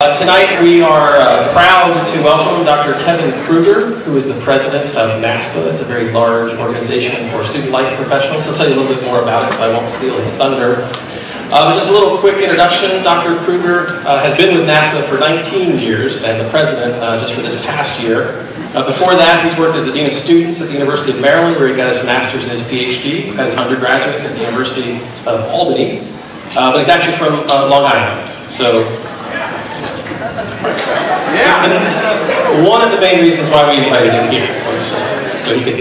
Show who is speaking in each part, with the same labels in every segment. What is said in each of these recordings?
Speaker 1: Tonight we are proud to welcome Dr. Kevin Kruger, who is the president of NASPA. It's a very large organization for student life professionals. I'll tell you a little bit more about it, so I won't steal his thunder. But just a little quick introduction. Dr. Kruger has been with NASPA for 19 years and the president just for this past year. Before that, he's worked as a dean of students at the University of Maryland, where he got his master's and his PhD. Got his undergraduate at the University of Albany. But he's actually from Long Island. So, one of the main reasons why we invited him here was just so he could.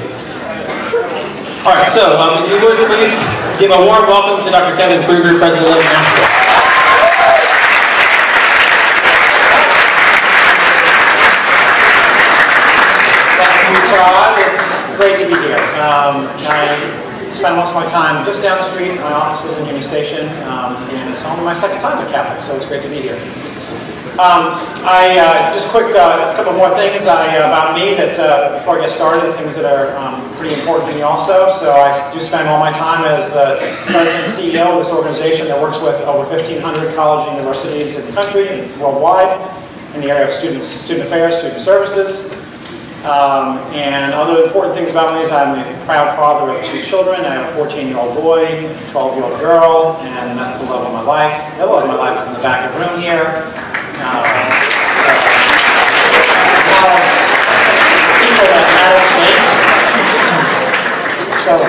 Speaker 1: All right, so if you would please give a warm welcome to Dr. Kevin Kruger, president of NASPA.
Speaker 2: Thank you, Todd. It's great to be here. I spend most of my time just down the street. My office is in Union Station, and it's only my second time at Catholic, so it's great to be here. Just quick, a couple more things about me that before I get started, things that are pretty important to me also. So I do spend all my time as the president and CEO of this organization that works with over 1,500 college and universities in the country and worldwide in the area of student affairs, student services. And other important things about me is I'm a proud father of 2 children. I have a 14-year-old boy, a 12-year-old girl, and that's the love of my life. The love of my life is in the back of the room here. People that matter to me. So,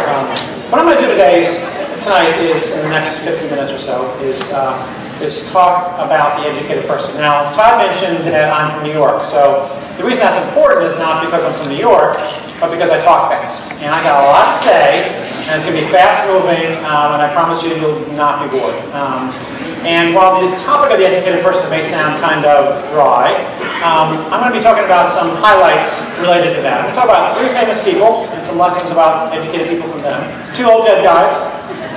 Speaker 2: what I'm going to do tonight is, in the next 50 minutes or so, is talk about the educated person. Now, Todd mentioned that I'm from New York, so the reason that's important is not because I'm from New York, but because I talk fast. And I got a lot to say, and it's going to be fast-moving, and I promise you, you'll not be bored. And while the topic of the educated person may sound kind of dry, I'm going to be talking about some highlights related to that. I'm going to talk about 3 famous people and some lessons about educated people from them. 2 old dead guys.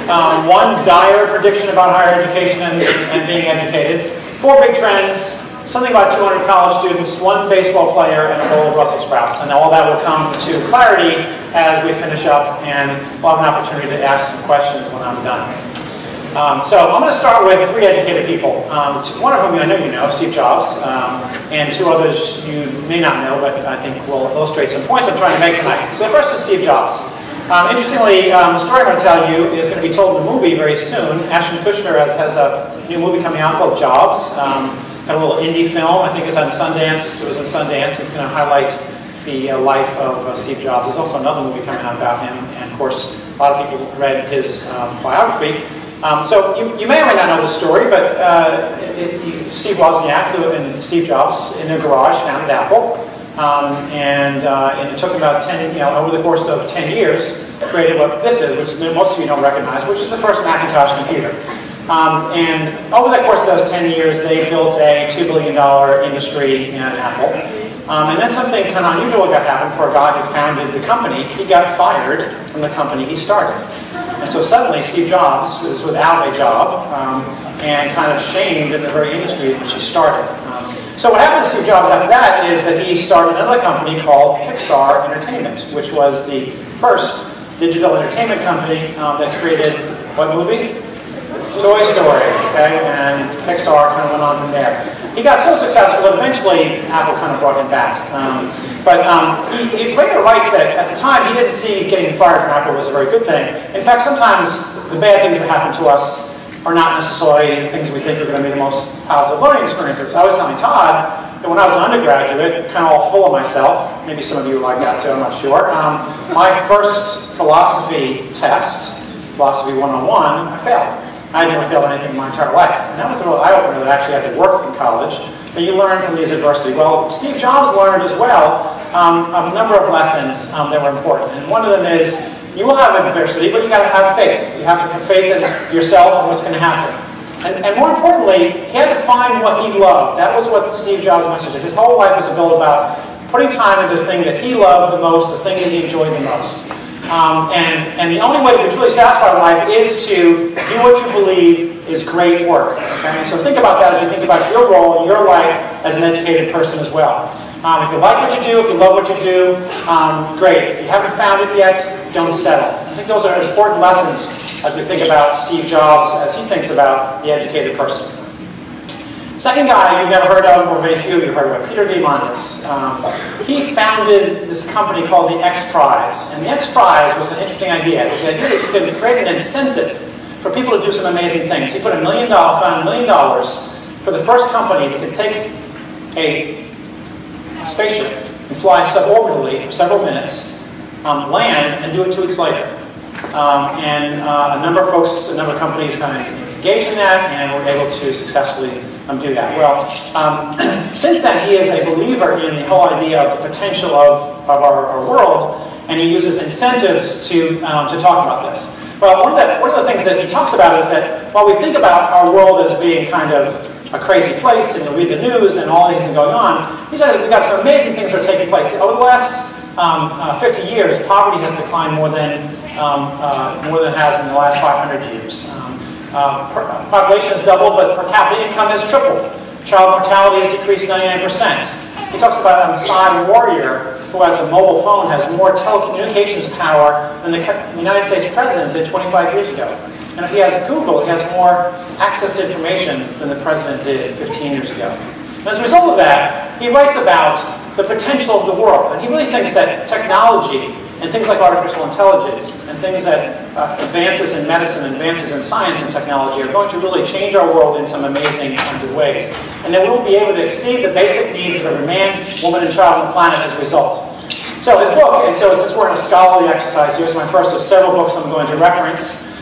Speaker 2: 1 dire prediction about higher education and being educated. 4 big trends. Something about 200 college students, 1 baseball player, and a bowl of Brussels sprouts. And all that will come to clarity as we finish up, and we'll have an opportunity to ask some questions when I'm done. So I'm going to start with 3 educated people. One of whom I know you know, Steve Jobs, and 2 others you may not know, but I think will illustrate some points I'm trying to make tonight. So the first is Steve Jobs. Interestingly, the story I'm going to tell you is going to be told in a movie very soon. Ashton Kutcher has a new movie coming out called Jobs. Got a little indie film. I think it's on Sundance. It was in Sundance. It's going to highlight the life of Steve Jobs. There's also another movie coming out about him, and of course, a lot of people read his biography. So you may or may not know the story, but Steve Wozniak and Steve Jobs in their garage founded Apple, and it took about 10, over the course of 10 years, created what this is, which most of you don't recognize, which is the first Macintosh computer. And over the course of those 10 years, they built a $2 billion industry in Apple. And then something kind of unusual got happened for a guy who founded the company. He got fired from the company he started. And so suddenly Steve Jobs was without a job and kind of shamed in the very industry in which he started. So what happened to Steve Jobs after that is that he started another company called Pixar Entertainment, which was the first digital entertainment company that created what movie? Toy Story, okay? And Pixar kind of went on from there. He got so successful that eventually Apple kind of brought him back. He later writes that at the time he didn't see getting fired from Apple was a very good thing. In fact, sometimes the bad things that happen to us are not necessarily things we think are going to be the most positive learning experiences. I was telling Todd that when I was an undergraduate, kind of all full of myself, maybe some of you like that too, I'm not sure, my first philosophy test, Philosophy 101, I failed. I never failed anything in my entire life. And that was a real eye-opener that actually I had to work in college. And you learn from these adversity. Well, Steve Jobs learned as well a number of lessons that were important. And one of them is, you will have adversity, but you got to have faith. You have to have faith in yourself and what's going to happen. And more importantly, he had to find what he loved. That was what Steve Jobs' message is. His whole life was built about putting time into the thing that he loved the most, the thing that he enjoyed the most. And the only way to be truly satisfied in life is to do what you believe is great work. Okay? And so think about that as you think about your role in your life as an educated person as well. If you like what you do, if you love what you do, great. If you haven't found it yet, don't settle. I think those are important lessons as we think about Steve Jobs as he thinks about the educated person. Second guy you've never heard of, or very few of you heard of, Peter Diamandis. He founded this company called the X Prize. And the X Prize was an interesting idea. It was the idea that you could create an incentive for people to do some amazing things. He put found $1 million for the first company that could take a spaceship and fly suborbitally for several minutes, land, and do it 2 weeks later. A number of folks, a number of companies kind of engaged in that and were able to successfully do that. Well, since then he is a believer in the whole idea of the potential of our world, and he uses incentives to talk about this. Well, one of the things that he talks about is that while we think about our world as being kind of a crazy place, and you read the news and all these things going on, he says we've got some amazing things that are taking place. Over the last 50 years, poverty has declined more than it has in the last 500 years. Population has doubled, but per capita income has tripled. Child mortality has decreased 99%. He talks about a Mossad warrior who has a mobile phone has more telecommunications power than the United States president did 25 years ago. And if he has Google, he has more access to information than the president did 15 years ago. And as a result of that, he writes about the potential of the world. And he really thinks that technology and things like artificial intelligence and things that advances in medicine, advances in science and technology are going to really change our world in some amazing kinds of ways. And that we'll be able to exceed the basic needs of every man, woman, and child on the planet as a result. So his book, and so since we're in a scholarly exercise, here's my first of several books I'm going to reference.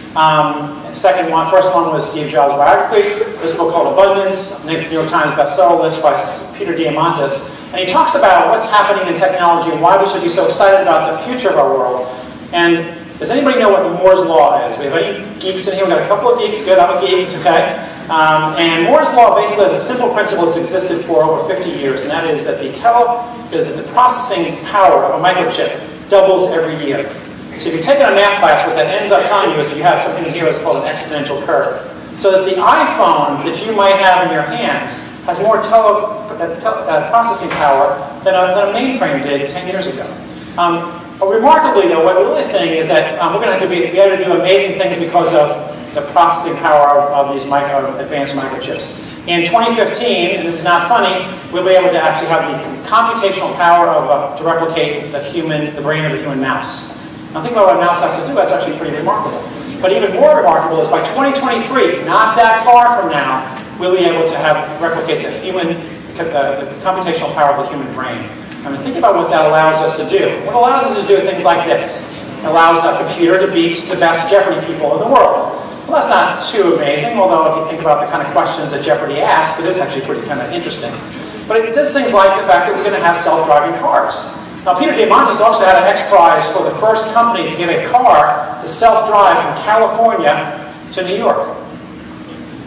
Speaker 2: First one was Steve Jobs' biography. This book called Abundance, New York Times bestseller list by Peter Diamandis. And he talks about what's happening in technology and why we should be so excited about the future of our world. And does anybody know what Moore's Law is? We have any geeks in here? We've got a couple of geeks. Good, I'm a geek, okay? And Moore's Law basically has a simple principle that's existed for over 50 years, and that is that the processing power of a microchip doubles every year. So if you take a math class, what that ends up telling you is you have something here that's called an exponential curve. So that the iPhone that you might have in your hands has more processing power than a mainframe did 10 years ago. Remarkably, though, what we're really saying is that we're going to have to be able to do amazing things because of the processing power of these advanced microchips. In 2015, and this is not funny, we'll be able to actually have the computational power to replicate the brain of a human mouse. Now think about what a mouse has to do, that's actually pretty remarkable. But even more remarkable is by 2023, not that far from now, we'll be able to replicate the computational power of the human brain. I mean, think about what that allows us to do. What allows us to do things like this. It allows a computer to beat the best Jeopardy people in the world. Well, that's not too amazing, although if you think about the kind of questions that Jeopardy asks, it is actually pretty kind of interesting. But it does things like the fact that we're going to have self-driving cars. Now, Peter Diamandis also had an X Prize for the first company to get a car to self-drive from California to New York.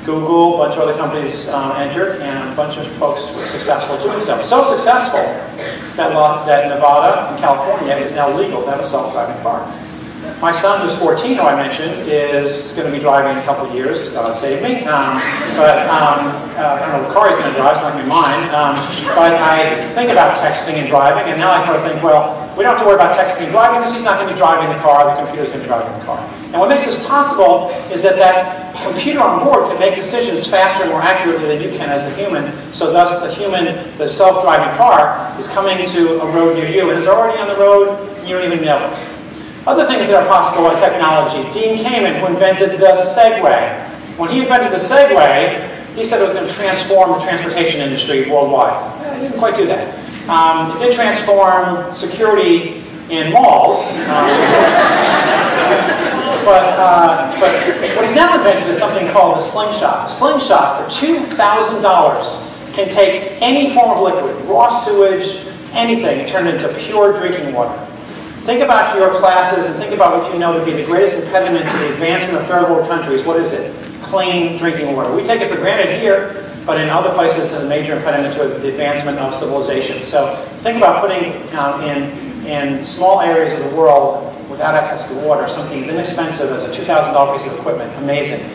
Speaker 2: Google, a bunch of other companies entered, and a bunch of folks were successful doing so. So successful that Nevada and California is now legal to have a self-driving car. My son, who's 14, who I mentioned, is going to be driving in a couple of years. God save me. I don't know what car he's going to drive. It's not going to be mine. But I think about texting and driving, and now I sort of think, well, we don't have to worry about texting and driving because he's not going to be driving the car. The computer's going to be driving the car. And what makes this possible is that that computer on board can make decisions faster and more accurately than you can as a human. So thus, the self-driving car is coming to a road near you and is already on the road, and you don't even know it. Other things that are possible in technology. Dean Kamen, who invented the Segway. When he invented the Segway, he said it was going to transform the transportation industry worldwide. It didn't quite do that. It did transform security in malls. But what he's now invented is something called the slingshot. A slingshot for $2,000 can take any form of liquid, raw sewage, anything, and turn it into pure drinking water. Think about your classes and think about what you know to be the greatest impediment to the advancement of third world countries. What is it? Clean drinking water. We take it for granted here, but in other places it's a major impediment to the advancement of civilization. So think about putting in small areas of the world without access to water something as inexpensive as a $2,000 piece of equipment. Amazing.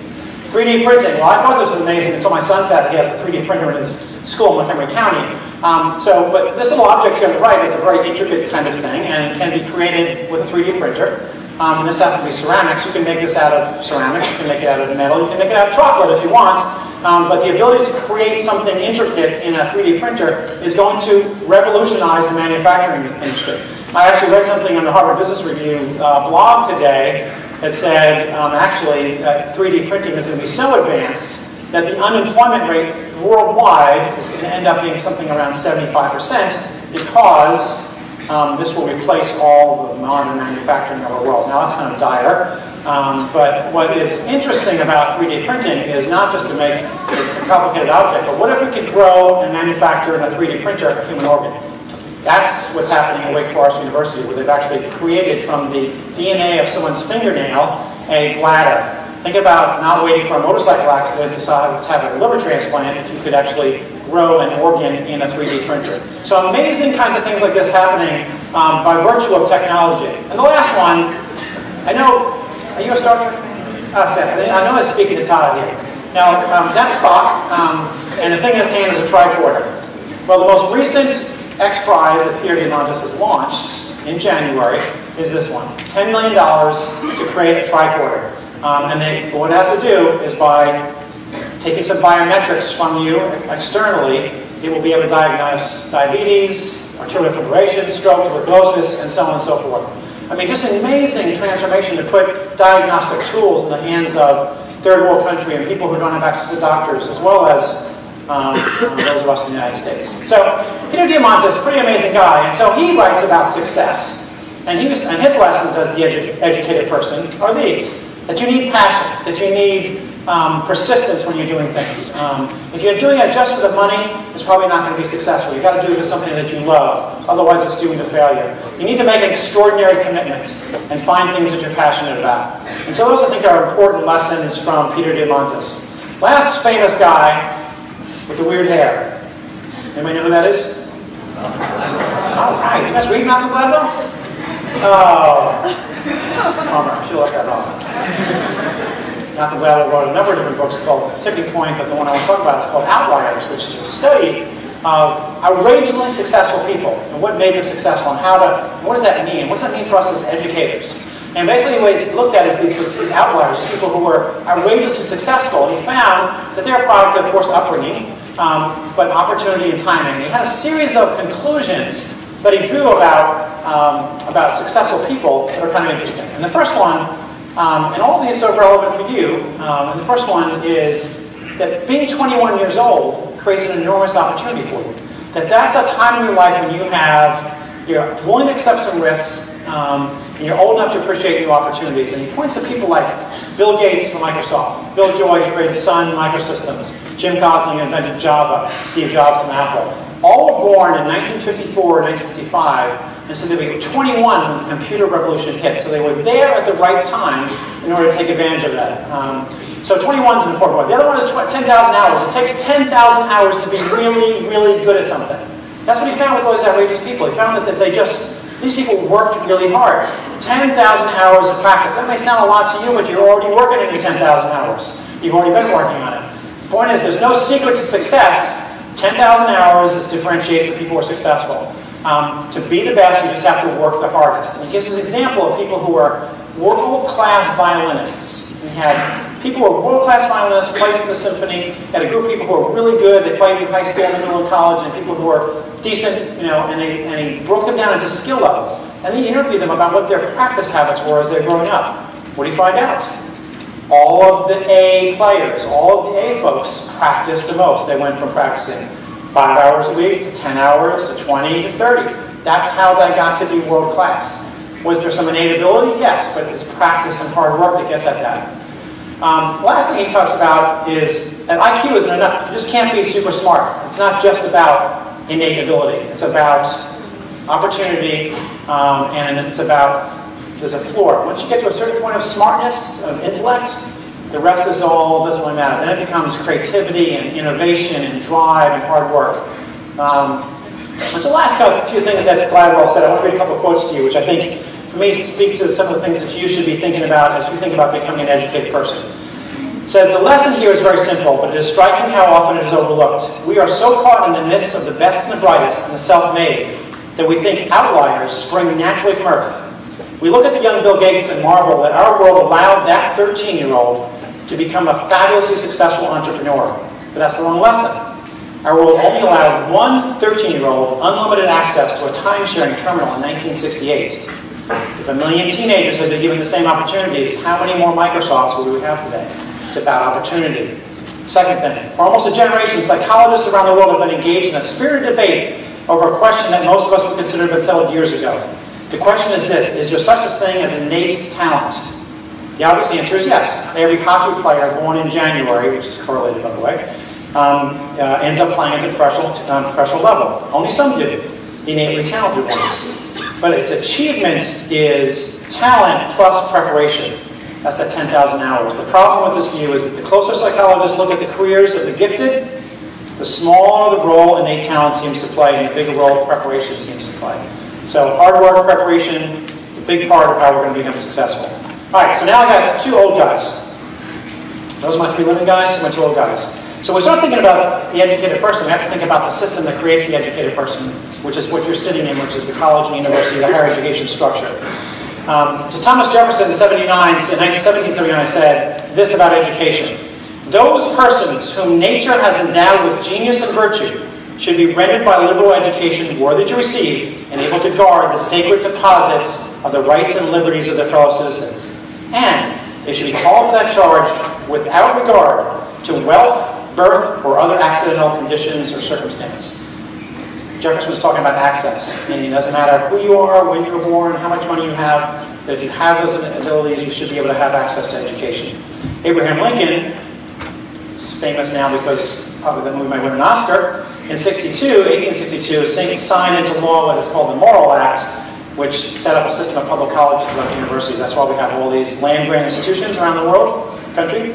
Speaker 2: 3D printing. Well, I thought this was amazing until my son said he has a 3D printer in his school in Montgomery County. But this little object here on the right is a very intricate kind of thing and can be created with a 3D printer. This has to be ceramics. You can make this out of ceramics, you can make it out of metal, you can make it out of chocolate if you want. but the ability to create something intricate in a 3D printer is going to revolutionize the manufacturing industry. I actually read something on the Harvard Business Review blog today that said, actually, 3D printing is going to be so advanced that the unemployment rate worldwide is going to end up being something around 75% because this will replace all the modern manufacturing of our world. Now, that's kind of dire, but what is interesting about 3D printing is not just to make a complicated object, but what if we could grow and manufacture in a 3D printer a human organ? That's what's happening at Wake Forest University, where they've actually created from the DNA of someone's fingernail a bladder. Think about not waiting for a motorcycle accident to have a liver transplant if you could actually grow an organ in a 3D printer. So amazing kinds of things like this happening by virtue of technology. And the last one, I know, are you a Star Trek? I know I'm speaking to Todd here. Now, that's Spock, and the thing in his hand is a tricorder. Well, the most recent X Prize that Peter Diamandis has launched in January is this one. $10 million to create a tricorder. And what it has to do is by taking some biometrics from you externally, it will be able to diagnose diabetes, arterial fibrillation, stroke, tuberculosis, and so on and so forth. I mean, just an amazing transformation to put diagnostic tools in the hands of third world country and people who don't have access to doctors, as well as those of us in the United States. So Peter Diamandis, pretty amazing guy, and so he writes about success. And his lessons as the educated person are these: that you need passion, that you need persistence when you're doing things. If you're doing it just for the money, it's probably not going to be successful. You've got to do it for something that you love. Otherwise, it's doomed to failure. You need to make an extraordinary commitment and find things that you're passionate about. And so those, I think, are important lessons from Peter Diamandis. Last famous guy with the weird hair. Anybody know who that is? All right. You guys read Malcolm Gladwell? Oh. Bummer. Should look that up. Malcolm Gladwell wrote a number of different books called Tipping Point, but the one I want to talk about is called Outliers, which is a study of outrageously successful people and what made them successful and what does that mean? What does that mean for us as educators? And basically what he's looked at is these outliers, people who were outrageously successful. And he found that they're a product of forced upbringing, but opportunity and timing. He had a series of conclusions that he drew about successful people that are kind of interesting. And the first one, and all of these are relevant for you, and the first one is that being 21 years old creates an enormous opportunity for you. That's a time in your life when you're willing to accept some risks, and you're old enough to appreciate new opportunities. And he points to people like Bill Gates from Microsoft, Bill Joy, who created Sun Microsystems, Jim Gosling invented Java, Steve Jobs from Apple. All were born in 1954 and 1955, and so they were 21 when the computer revolution hit. So they were there at the right time in order to take advantage of that. So 21 is an important one. The other one is 10,000 hours. It takes 10,000 hours to be really, really good at something. That's what he found with all these outrageous people. He found that these people worked really hard. 10,000 hours of practice. That may sound a lot to you, but you're already working in your 10,000 hours. You've already been working on it. The point is, there's no secret to success. 10,000 hours is differentiates the people who are successful. To be the best, you just have to work the hardest. And he gives us an example of people who are world-class violinists. We had people who were world-class violinists, played for the symphony. We had a group of people who were really good. They played in high school, middle, and college, and people who were decent, and he broke them down into skill level. And he interviewed them about what their practice habits were as they're growing up. What did he find out? All of the A players, all of the A folks practiced the most. They went from practicing 5 hours a week to 10 hours to 20 to 30. That's how they got to be world class. Was there some innate ability? Yes, but it's practice and hard work that gets at that. Last thing he talks about is that IQ isn't enough. You just can't be super smart. It's not just about innate ability. It's about opportunity, and it's about, there's a floor. Once you get to a certain point of smartness, of intellect, the rest is all, doesn't really matter. Then it becomes creativity and innovation and drive and hard work. And so last few things that Gladwell said, I want to read a couple of quotes to you, which I think, for me, speak to some of the things that you should be thinking about as you think about becoming an educated person. It says, the lesson here is very simple, but it is striking how often it is overlooked. We are so caught in the myths of the best and the brightest and the self-made that we think outliers spring naturally from Earth. We look at the young Bill Gates and marvel that our world allowed that 13-year-old to become a fabulously successful entrepreneur. But that's the wrong lesson. Our world only allowed one 13-year-old unlimited access to a time-sharing terminal in 1968. If a million teenagers had been given the same opportunities, how many more Microsofts would we have today? It's about opportunity. Second thing, for almost a generation, psychologists around the world have been engaged in a spirited debate over a question that most of us would consider had been settled years ago. The question is this: is there such a thing as innate talent? The obvious answer is yes. Every hockey player born in January, which is correlated by the way, ends up playing at the professional level. Only some do, the innately talented ones. But its achievement is talent plus preparation. That's that 10,000 hours. The problem with this view is that the closer psychologists look at the careers of the gifted, the smaller the role innate talent seems to play, and the bigger role preparation seems to play. So hard work, preparation, is a big part of how we're going to become successful. All right, so now I got two old guys. Those are my three living guys, and my two old guys. So we start thinking about the educated person. We have to think about the system that creates the educated person, which is what you're sitting in, which is the college and university, the higher education structure. So Thomas Jefferson in 1779 said this about education: those persons whom nature has endowed with genius and virtue should be rendered by liberal education worthy to receive and able to guard the sacred deposits of the rights and liberties of their fellow citizens. And they should be called to that charge without regard to wealth, birth, or other accidental conditions or circumstance. Jefferson was talking about access, meaning it doesn't matter who you are, when you were born, how much money you have, that if you have those abilities, you should be able to have access to education. Abraham Lincoln is famous now because probably the movie might win an Oscar. In 1862, signed into law what is called the Morrill Act, which set up a system of public colleges throughout universities. That's why we have all these land-grant institutions around the world, country.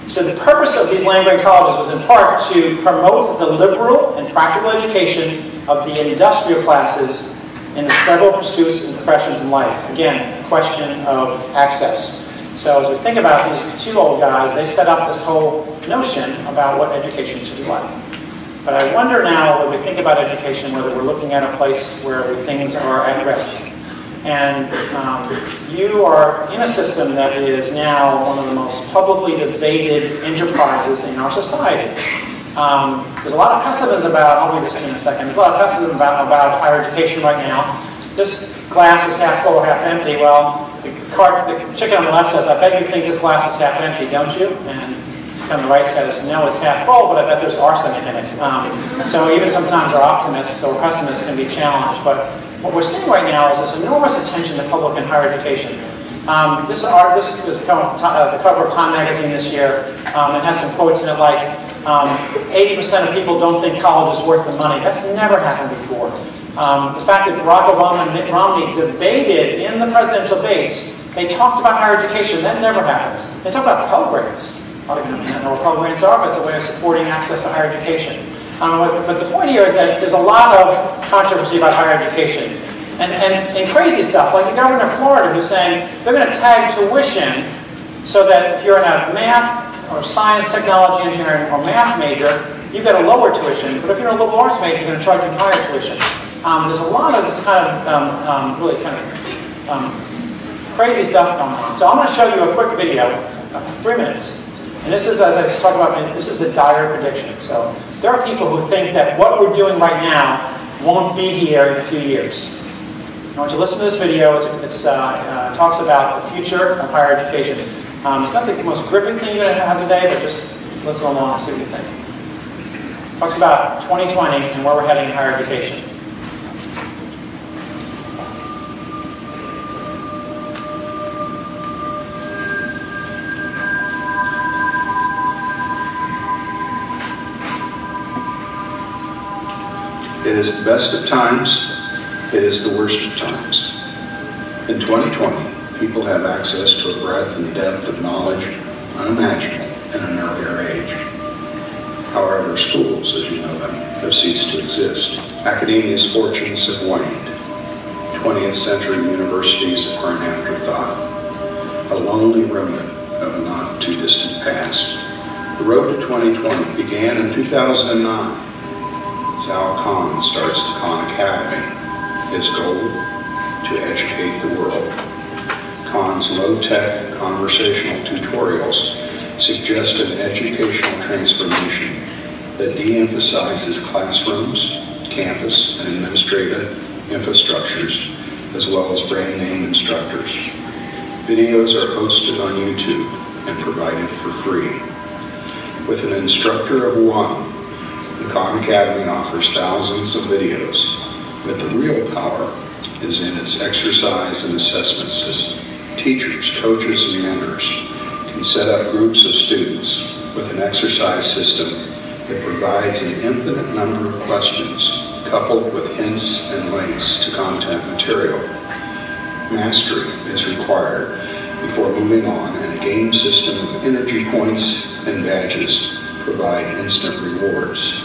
Speaker 2: So the purpose of these land-grant colleges was in part to promote the liberal and practical education of the industrial classes in the several pursuits and professions in life. Again, a question of access. So as we think about these two old guys, they set up this whole notion about what education should be like. But I wonder now, when we think about education, whether we're looking at a place where things are at risk. And you are in a system that is now one of the most publicly debated enterprises in our society. There's a lot of pessimism about, I'll leave this to you in a second, there's a lot of pessimism about higher education right now. This glass is half full or half empty. Well, the chicken on the left says, I bet you think this glass is half empty, don't you? And on the right says, no, it's half full, but I bet there's arsenic in it. So even sometimes our optimists or pessimists can be challenged. But what we're seeing right now is this enormous attention to public and higher education. This is the cover of Time magazine this year. It has some quotes in it like, 80% of people don't think college is worth the money. That's never happened before. The fact that Barack Obama and Mitt Romney debated in the presidential debates, they talked about higher education. That never happens. They talk about Pell Grants. I don't know what Pell Grants are, but it's a way of supporting access to higher education. But the point here is that there's a lot of controversy about higher education. And crazy stuff, like the governor of Florida who's saying they're going to tag tuition so that if you're in a math or science, technology, engineering, or math major, you get a lower tuition. But if you're in a liberal arts major, you're going to charge you higher tuition. There's a lot of this kind of really kind of crazy stuff going on. So I'm going to show you a quick video of 3 minutes. And this is, as I talk about, this is the dire prediction. So there are people who think that what we're doing right now won't be here in a few years. I want you to listen to this video. It talks about the future of higher education. It's not the most gripping thing you're going to have today, but just listen along and see what you think. It talks about 2020 and where we're heading in higher education.
Speaker 3: It is the best of times, it is the worst of times. In 2020, people have access to a breadth and depth of knowledge unimaginable in an earlier age. However, schools, as you know them, have ceased to exist. Academia's fortunes have waned. 20th century universities are an afterthought, a lonely remnant of a not too distant past. The road to 2020 began in 2009. Sal Khan starts the Khan Academy. His goal? To educate the world. Khan's low-tech conversational tutorials suggest an educational transformation that de-emphasizes classrooms, campus, and administrative infrastructures, as well as brand name instructors. Videos are posted on YouTube and provided for free. With an instructor of one, the Khan Academy offers thousands of videos, but the real power is in its exercise and assessment system. Teachers, coaches, and mentors can set up groups of students with an exercise system that provides an infinite number of questions coupled with hints and links to content material. Mastery is required before moving on, and a game system of energy points and badges provide instant rewards.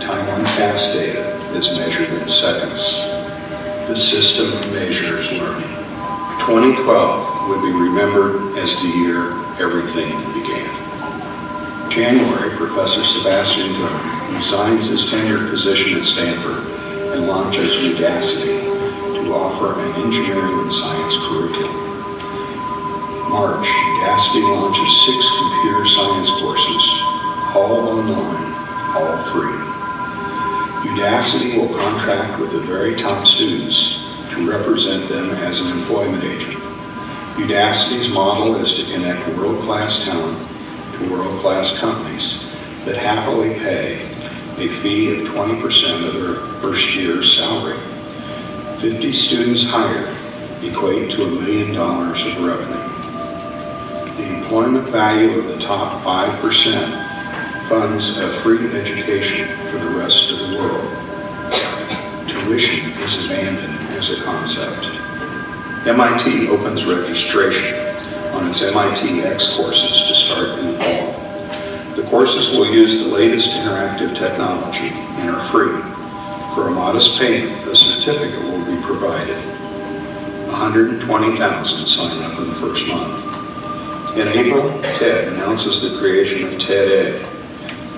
Speaker 3: Time on task data is measured in seconds. The system measures learning. 2012 would be remembered as the year everything began. January, Professor Sebastian Thurman resigns his tenured position at Stanford and launches Udacity to offer an engineering and science curriculum. March, Udacity launches 6 computer science courses, all online, all free. Udacity will contract with the very top students to represent them as an employment agent. Udacity's model is to connect world-class talent to world-class companies that happily pay a fee of 20% of their first year's salary. 50 students hired equate to $1 million of revenue. The employment value of the top 5% funds a free education for the rest of the world. Tuition is abandoned as a concept. MIT opens registration on its MIT X courses to start in the fall. The courses will use the latest interactive technology and are free. For a modest payment, a certificate will be provided. 120,000 sign up in the first month. In April, TED announces the creation of TED-Ed.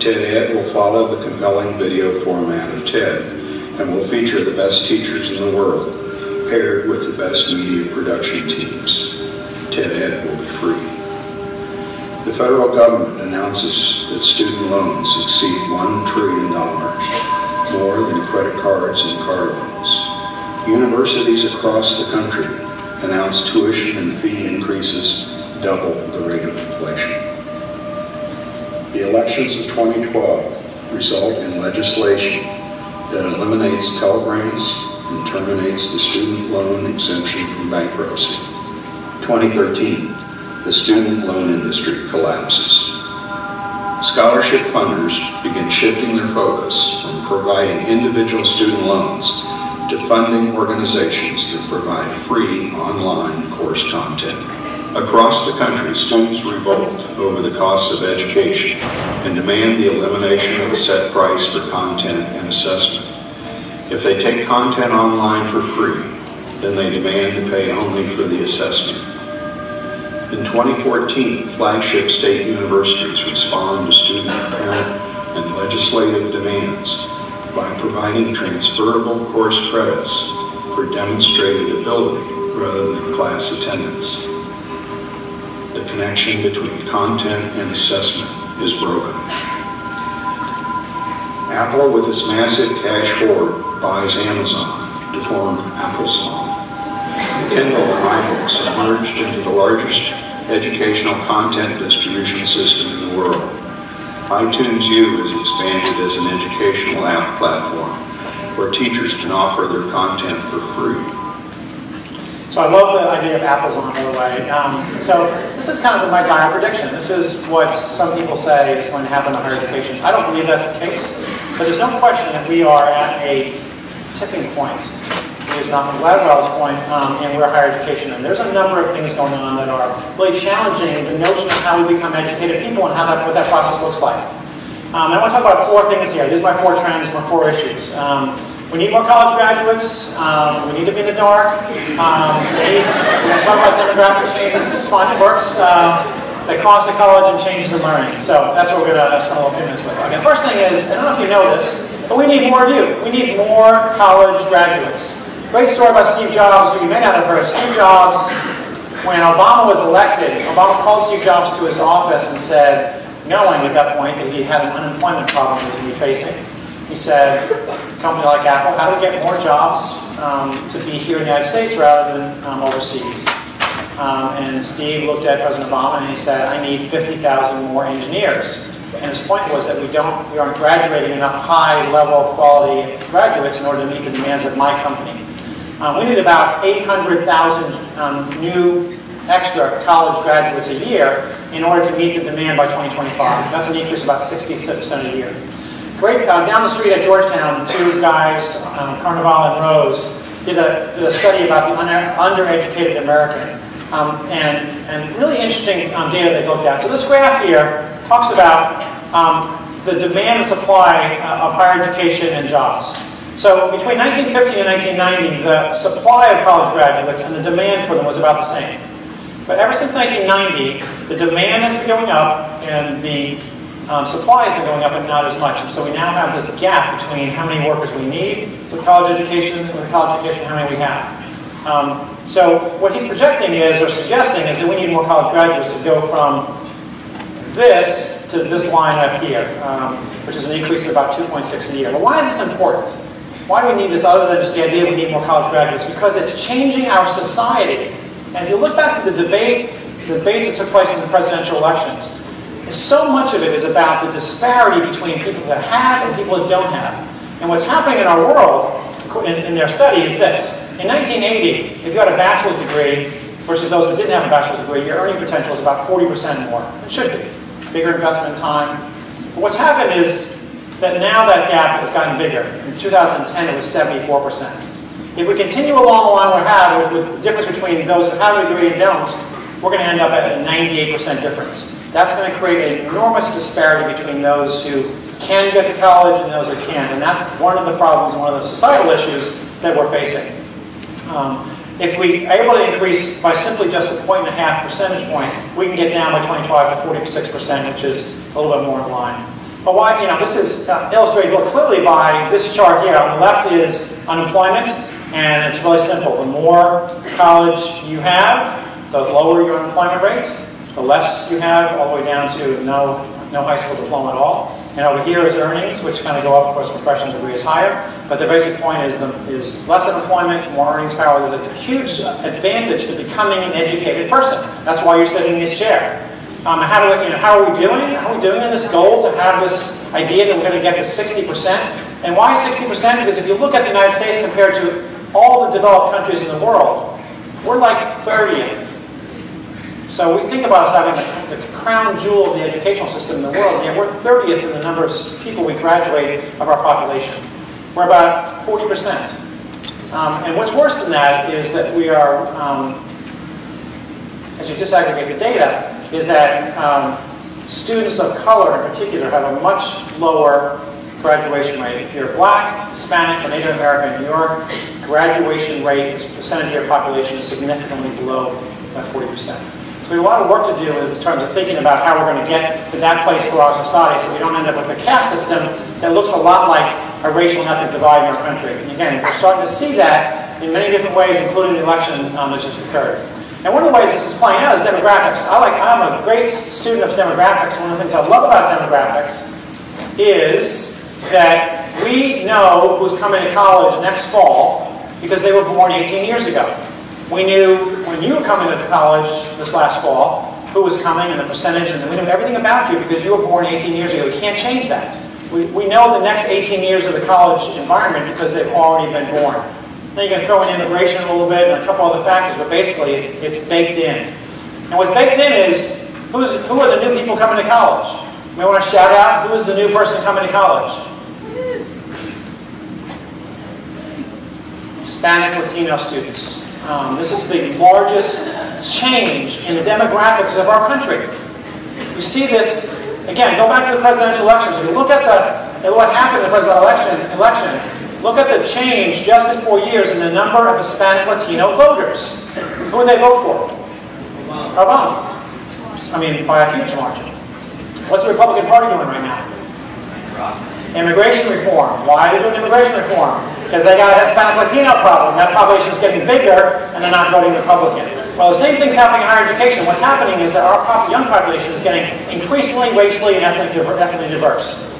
Speaker 3: TED-Ed will follow the compelling video format of TED and will feature the best teachers in the world paired with the best media production teams. TED-Ed will be free. The federal government announces that student loans exceed $1 trillion, more than credit cards and car loans. Universities across the country announce tuition and fee increases double the rate of inflation. The elections of 2012 result in legislation that eliminates Pell Grants and terminates the student loan exemption from bankruptcy. 2013, the student loan industry collapses. Scholarship funders begin shifting their focus from providing individual student loans to funding organizations that provide free online course content. Across the country, students revolt over the costs of education and demand the elimination of a set price for content and assessment. If they take content online for free, then they demand to pay only for the assessment. In 2014, flagship state universities respond to student, parent, and legislative demands by providing transferable course credits for demonstrated ability rather than class attendance. The connection between content and assessment is broken. Apple, with its massive cash hoard, buys Amazon to form Applesong. Kindle and iBooks have merged into the largest educational content distribution system in the world. iTunes U is expanded as an educational app platform where teachers can offer their content for free.
Speaker 2: So I love the idea of Applesong, by the way. So this is kind of my dire prediction. This is what some people say is going to happen in higher education. I don't believe that's the case, but there's no question that we are at a tipping point. It is Dr. Gladwell's point in we're higher education. And there's a number of things going on that are really challenging the notion of how we become educated people and how what that process looks like. I want to talk about 4 things here. These are my 4 trends, my 4 issues. We need more college graduates. We need to be in the dark. We're going to talk about demographic changes. This is fun. It works. They cost the college and change the learning. So that's what we're going to spend a little few minutes with. Okay, first thing is, I don't know if you know this, but we need more of you. We need more college graduates. Great story about Steve Jobs, who you may not have heard. Steve Jobs, when Obama was elected, Obama called Steve Jobs to his office and said, knowing at that point that he had an unemployment problem that he was facing. He said, a company like Apple, how do we get more jobs to be here in the United States rather than overseas? And Steve looked at President Obama and he said, I need 50,000 more engineers. And his point was that we aren't graduating enough high-level quality graduates in order to meet the demands of my company. We need about 800,000 new extra college graduates a year in order to meet the demand by 2025. That's an increase of about 60% a year. Great, down the street at Georgetown, two guys, Carnival and Rose, did a study about the undereducated American. And really interesting data they looked at. So this graph here talks about the demand and supply of higher education and jobs. So between 1950 and 1990, the supply of college graduates and the demand for them was about the same. But ever since 1990, the demand has been going up and the supply has been going up, but not as much. And so we now have this gap between how many workers we need with college education and with college education, how many we have. So what he's projecting is, or suggesting, is that we need more college graduates to go from this to this line up here, which is an increase of about 2.6 a year. But why is this important? Why do we need this other than just the idea we need more college graduates? Because it's changing our society. And if you look back at the debates that took place in the presidential elections, so much of it is about the disparity between people that have and people that don't have. And what's happening in our world, in their study, is this. In 1980, if you had a bachelor's degree versus those who didn't have a bachelor's degree, your earning potential is about 40% more. It should be. Bigger investment time. But what's happened is that now that gap has gotten bigger. In 2010, it was 74%. If we continue along the line we have, with the difference between those who have a degree and don't, we're going to end up at a 98% difference. That's going to create an enormous disparity between those who can get to college and those who can't. And that's one of the problems, one of the societal issues that we're facing. If we are able to increase by simply just a 1.5 percentage point, we can get down by 25 to 46%, which is a little bit more in line. But why, this is illustrated more clearly by this chart here. On the left is unemployment, and it's really simple. The more college you have, the lower your unemployment rate. The less you have, all the way down to no high school diploma at all. And over here is earnings, which kind of go up, of course, professional degree is higher. But the basic point is less unemployment, more earnings power. There's a huge advantage to becoming an educated person. That's why you're sitting in this chair. How are we doing? How are we doing in this goal to have this idea that we're going to get to 60%? And why 60%? Because if you look at the United States compared to all the developed countries in the world, we're like 30th. So we think about us having the crown jewel of the educational system in the world, and yet we're 30th in the number of people we graduate of our population. We're about 40%. And what's worse than that is that we are, as you disaggregate the data, is that students of color in particular have a much lower graduation rate. If you're Black, Hispanic, or Native American, your graduation rate as a percentage of your population is significantly below that 40%. So we have a lot of work to do in terms of thinking about how we're going to get to that place for our society so we don't end up with a caste system that looks a lot like a racial and ethnic divide in our country. And again, we're starting to see that in many different ways, including the election that just occurred. And one of the ways this is playing out is demographics. I'm a great student of demographics. One of the things I love about demographics is that we know who's coming to college next fall because they were born 18 years ago. We knew when you were coming to college this last fall who was coming and the percentage, and we knew everything about you because you were born 18 years ago. We can't change that. We know the next 18 years of the college environment because they've already been born. Then you can throw in immigration a little bit and a couple other factors, but basically it's baked in. And what's baked in is who are the new people coming to college? We want to shout out, who is the new person coming to college? Hispanic Latino students. This is the largest change in the demographics of our country. You see this, again, go back to the presidential elections. If you look at what happened in the presidential election, look at the change just in 4 years in the number of Hispanic Latino voters. Who would they vote for? Obama. I mean, by a huge margin. What's the Republican Party doing right now? Immigration reform. Why are they doing immigration reform? Because they got a Hispanic Latino problem. That population is getting bigger, and they're not voting Republican. Well, the same thing's happening in higher education. What's happening is that our young population is getting increasingly racially and ethnically diverse.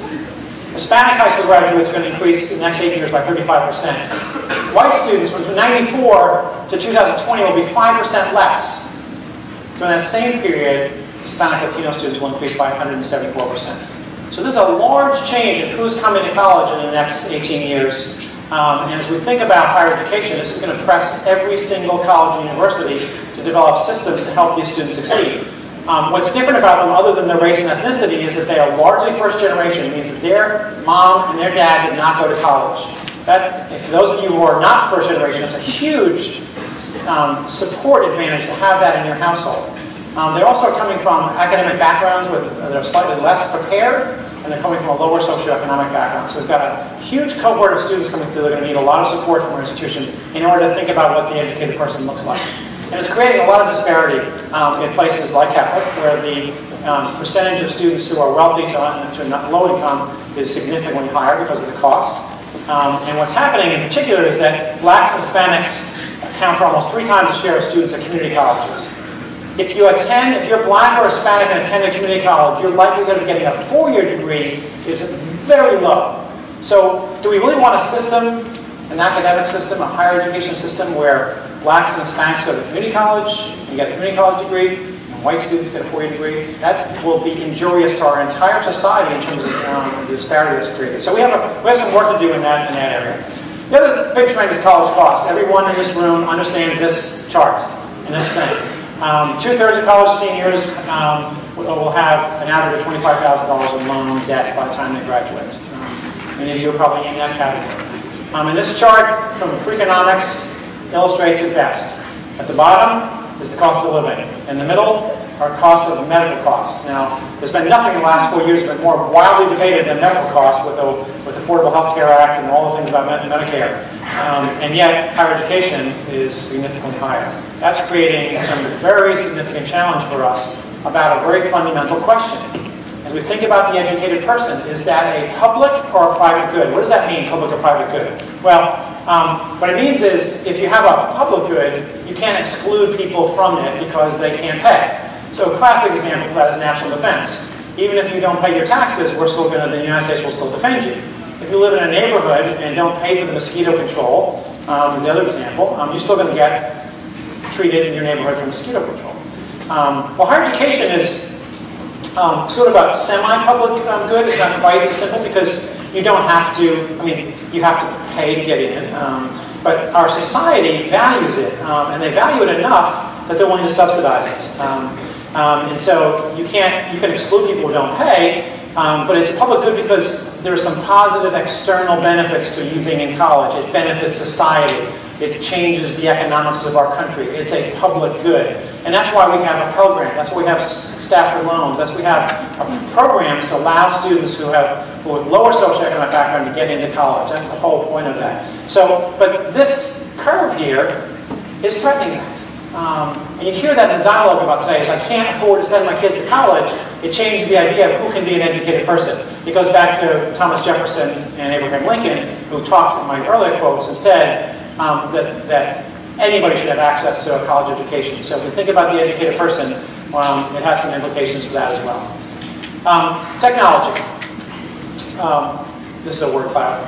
Speaker 2: Hispanic high school graduates are going to increase in the next 8 years by 35%. White students from 1994 to 2020 will be 5% less. During that same period, Hispanic Latino students will increase by 174%. So there's a large change in who's coming to college in the next 18 years. And as we think about higher education, this is going to press every single college and university to develop systems to help these students succeed. What's different about them, other than their race and ethnicity, is that they are largely first generation. It means that their mom and their dad did not go to college. That, for those of you who are not first generation, it's a huge support advantage to have that in your household. They're also coming from academic backgrounds where they're slightly less prepared, and they're coming from a lower socioeconomic background. So we've got a huge cohort of students coming through. They're going to need a lot of support from our institutions in order to think about what the educated person looks like. And it's creating a lot of disparity in places like Catholic, where the percentage of students who are wealthy to low income is significantly higher because of the cost. And what's happening in particular is that blacks and Hispanics account for almost 3 times the share of students at community colleges. If you're black or Hispanic and attend a community college, your likelihood of getting a 4-year degree is very low. So do we really want a system, an academic system, a higher education system where blacks and Hispanics go to community college, and get a community college degree, and white students get a 4-year degree? That will be injurious to our entire society in terms of the disparity that's created. So we have some work to do in that area. The other big trend is college costs. Everyone in this room understands this chart and this thing. 2/3 of college seniors will have an average of $25,000 in loan debt by the time they graduate. Many of you are probably in that category. And this chart from Freakonomics illustrates it best. At the bottom is the cost of living. In the middle are costs of medical costs. Now, there's been nothing in the last 4 years but more widely debated than medical costs with the Affordable Health Care Act and all the things about Medicare. And yet, higher education is significantly higher. That's creating some very significant challenge for us about a very fundamental question. As we think about the educated person, is that a public or a private good? What does that mean, public or private good? Well, what it means is if you have a public good, you can't exclude people from it because they can't pay. So a classic example of that is national defense. Even if you don't pay your taxes, the United States will still defend you. If you live in a neighborhood and don't pay for the mosquito control, the other example, you're still going to get treated in your neighborhood for mosquito control. Well, higher education is sort of a semi-public good. It's not quite as simple because you don't have to, you have to pay to get in. But our society values it, and they value it enough that they're willing to subsidize it. And so you can exclude people who don't pay, but it's a public good because there are some positive external benefits to you being in college. It benefits society. It changes the economics of our country. It's a public good. And that's why we have a program. That's why we have Stafford loans. That's why we have programs to allow students who have lower socioeconomic background to get into college. That's the whole point of that. So, but this curve here is threatening that. And you hear that in the dialogue about today is I can't afford to send my kids to college. It changes the idea of who can be an educated person. It goes back to Thomas Jefferson and Abraham Lincoln, who talked in my earlier quotes and said that anybody should have access to a college education. So if we think about the educated person, it has some implications for that as well. Technology. This is a word cloud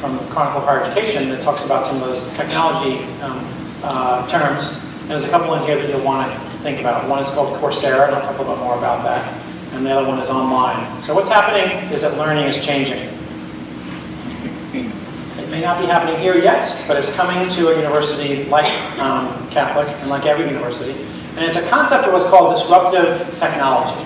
Speaker 2: from the Chronicle of Higher Education that talks about some of those technology terms. And there's a couple in here that you'll want to think about. One is called Coursera, and I'll talk a little bit more about that. And the other one is online. So what's happening is that learning is changing. It may not be happening here yet, but it's coming to a university like Catholic and like every university. And it's a concept of what's called disruptive technology.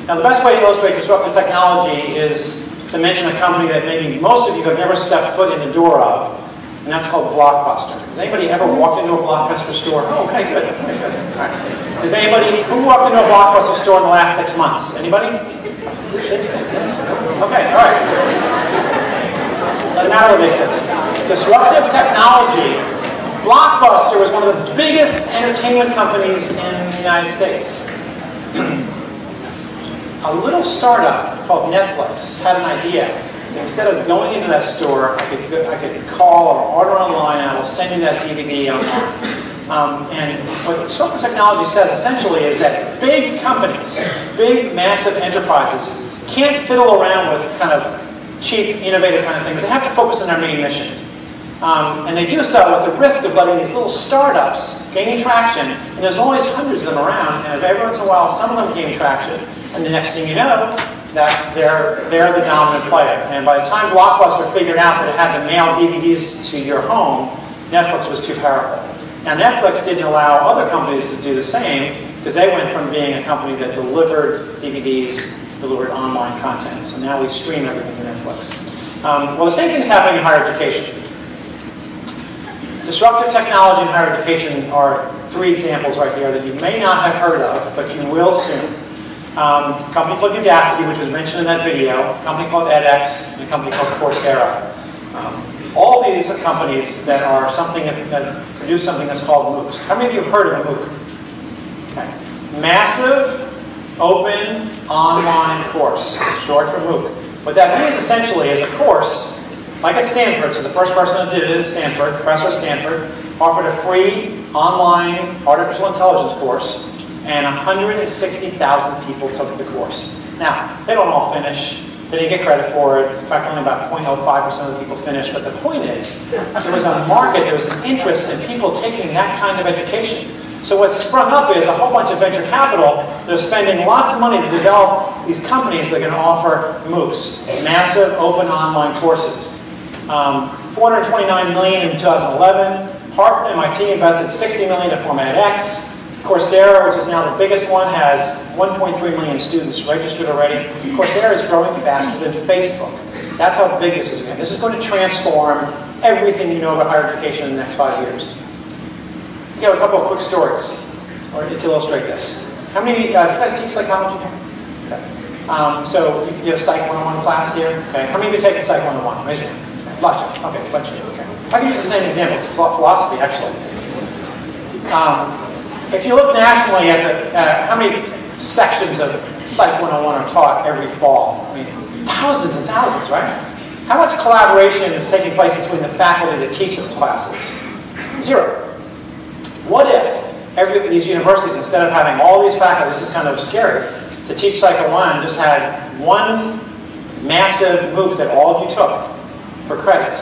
Speaker 2: Now the best way to illustrate disruptive technology is to mention a company that maybe most of you have never stepped foot in the door of, and that's called Blockbuster. Has anybody ever walked into a Blockbuster store? Oh, okay, good. Okay, good. All right. Does anybody, who walked into a Blockbuster store in the last 6 months? Anybody? Okay, all right. Doesn't matter what exists. Disruptive technology. Blockbuster was one of the biggest entertainment companies in the United States. A little startup called Netflix had an idea. Instead of going into that store, I could call or order online, and I will send you that DVD online. And what disruptive technology says essentially is that big companies, big massive enterprises can't fiddle around with kind of cheap, innovative kind of things. They have to focus on their main mission. And they do so with the risk of letting these little startups gaining traction, and there's always hundreds of them around, and every once in a while some of them gain traction, and the next thing you know, that they're the dominant player. And by the time Blockbuster figured out that it had to mail DVDs to your home, Netflix was too powerful. Now Netflix didn't allow other companies to do the same, because they went from being a company that delivered DVDs, delivered online content. So now we stream everything to Netflix. Well, the same thing is happening in higher education. Disruptive technology in higher education are 3 examples right here that you may not have heard of, but you will soon. A company called Udacity, which was mentioned in that video, a company called edX, and a company called Coursera. All these are companies that are something that produce something that's called MOOCs. How many of you have heard of a MOOC? Okay. Massive, open, online course, short for MOOC. What that means essentially is a course, like at Stanford, so the first person that did it at Stanford, Professor at Stanford, offered a free online artificial intelligence course, and 160,000 people took the course. Now, they don't all finish. They didn't get credit for it. In fact, only about 0.05% of the people finished. But the point is, there was a market, there was an interest in people taking that kind of education. So what's sprung up is a whole bunch of venture capital. They're spending lots of money to develop these companies that are going to offer MOOCs, massive open online courses. $429 million in 2011. Harvard and MIT invested $60 million to form edX. Coursera, which is now the biggest one, has 1.3 million students registered already. Coursera is growing faster than Facebook. That's how big this is. This is going to transform everything you know about higher education in the next 5 years. Okay, a couple of quick stories to illustrate this. How many you guys teach psychology here? Okay. So you have Psych 101 class here. Okay. How many of you taken Psych 101? Raise your hand. Lots of you. Okay, bunch of you. Okay. I can use the same example. It's philosophy, actually. If you look nationally at how many sections of Psych 101 are taught every fall, I mean, thousands and thousands, right? How much collaboration is taking place between the faculty that teach those classes? 0. What if these universities, instead of having all these faculty, this is kind of scary, to teach Psych 101, just had one massive MOOC that all of you took for credit?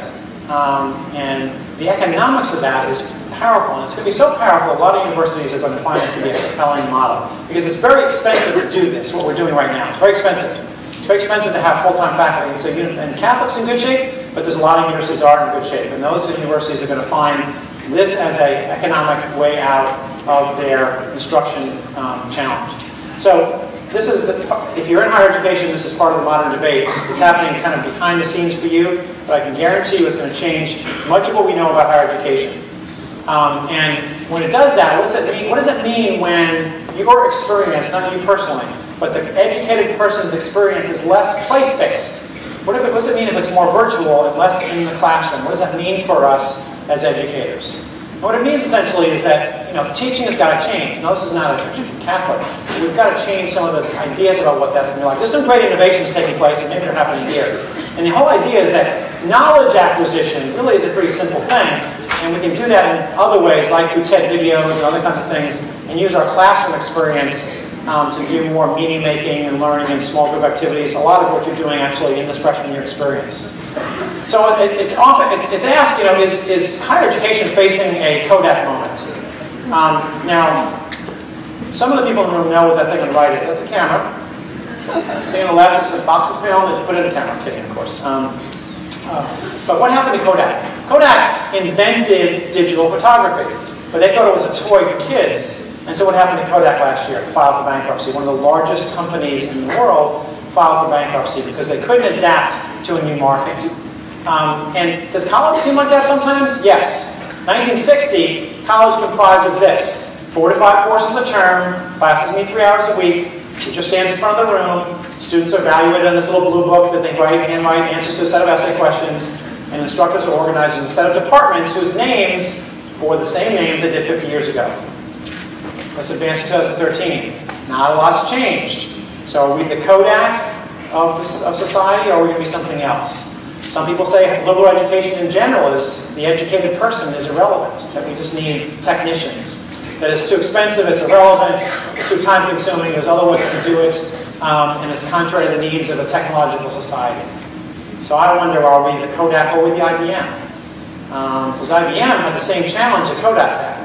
Speaker 2: And the economics of that is powerful, and it's going to be so powerful, a lot of universities are going to find this to be a compelling model. Because it's very expensive to do this, what we're doing right now. It's very expensive. It's very expensive to have full-time faculty. So, and Catholic's in good shape, but there's a lot of universities that aren't in good shape. And those universities are going to find this as an economic way out of their instruction challenge. So this is, if you're in higher education, this is part of the modern debate. It's happening kind of behind the scenes for you, but I can guarantee you it's going to change much of what we know about higher education. And when it does that, what does it mean? What does it mean when your experience, not you personally, but the educated person's experience is less place-based? What does it mean if it's more virtual and less in the classroom? What does that mean for us as educators? And what it means essentially is that teaching has got to change. Now, this is not a picture from Catholic. We've got to change some of the ideas about what that's going to be like. There's some great innovations taking place, and maybe they're happening here. And the whole idea is that knowledge acquisition really is a pretty simple thing. And we can do that in other ways, like through TED videos and other kinds of things, and use our classroom experience to do more meaning making and learning and small group activities. A lot of what you're doing actually in this freshman year experience. So it's asked, is higher education facing a Kodak moment? Now, some of the people in the room know what that thing on the right is. That's a camera. The thing on the left is a box of film that you put in a camera. I'm kidding, of course. But what happened to Kodak? Kodak invented digital photography, but they thought it was a toy for kids. And so what happened to Kodak last year? It filed for bankruptcy. One of the largest companies in the world filed for bankruptcy because they couldn't adapt to a new market. And does college seem like that sometimes? Yes. 1960, college comprised of this: 4 to 5 courses a term, classes meet 3 hours a week, teacher stands in front of the room, students are evaluated in this little blue book that they handwrite answers to a set of essay questions, and instructors are organized in a set of departments whose names bore the same names they did 50 years ago. Let's advance to 2013. Not a lot's changed. So are we the Kodak of society, or are we going to be something else? Some people say liberal education in general is, the educated person is irrelevant, that we just need technicians. That it's too expensive, it's irrelevant, it's too time consuming, there's other ways to do it, and it's contrary to the needs of a technological society. So I wonder, are we the Kodak or we the IBM? Because IBM had the same challenge that Kodak had.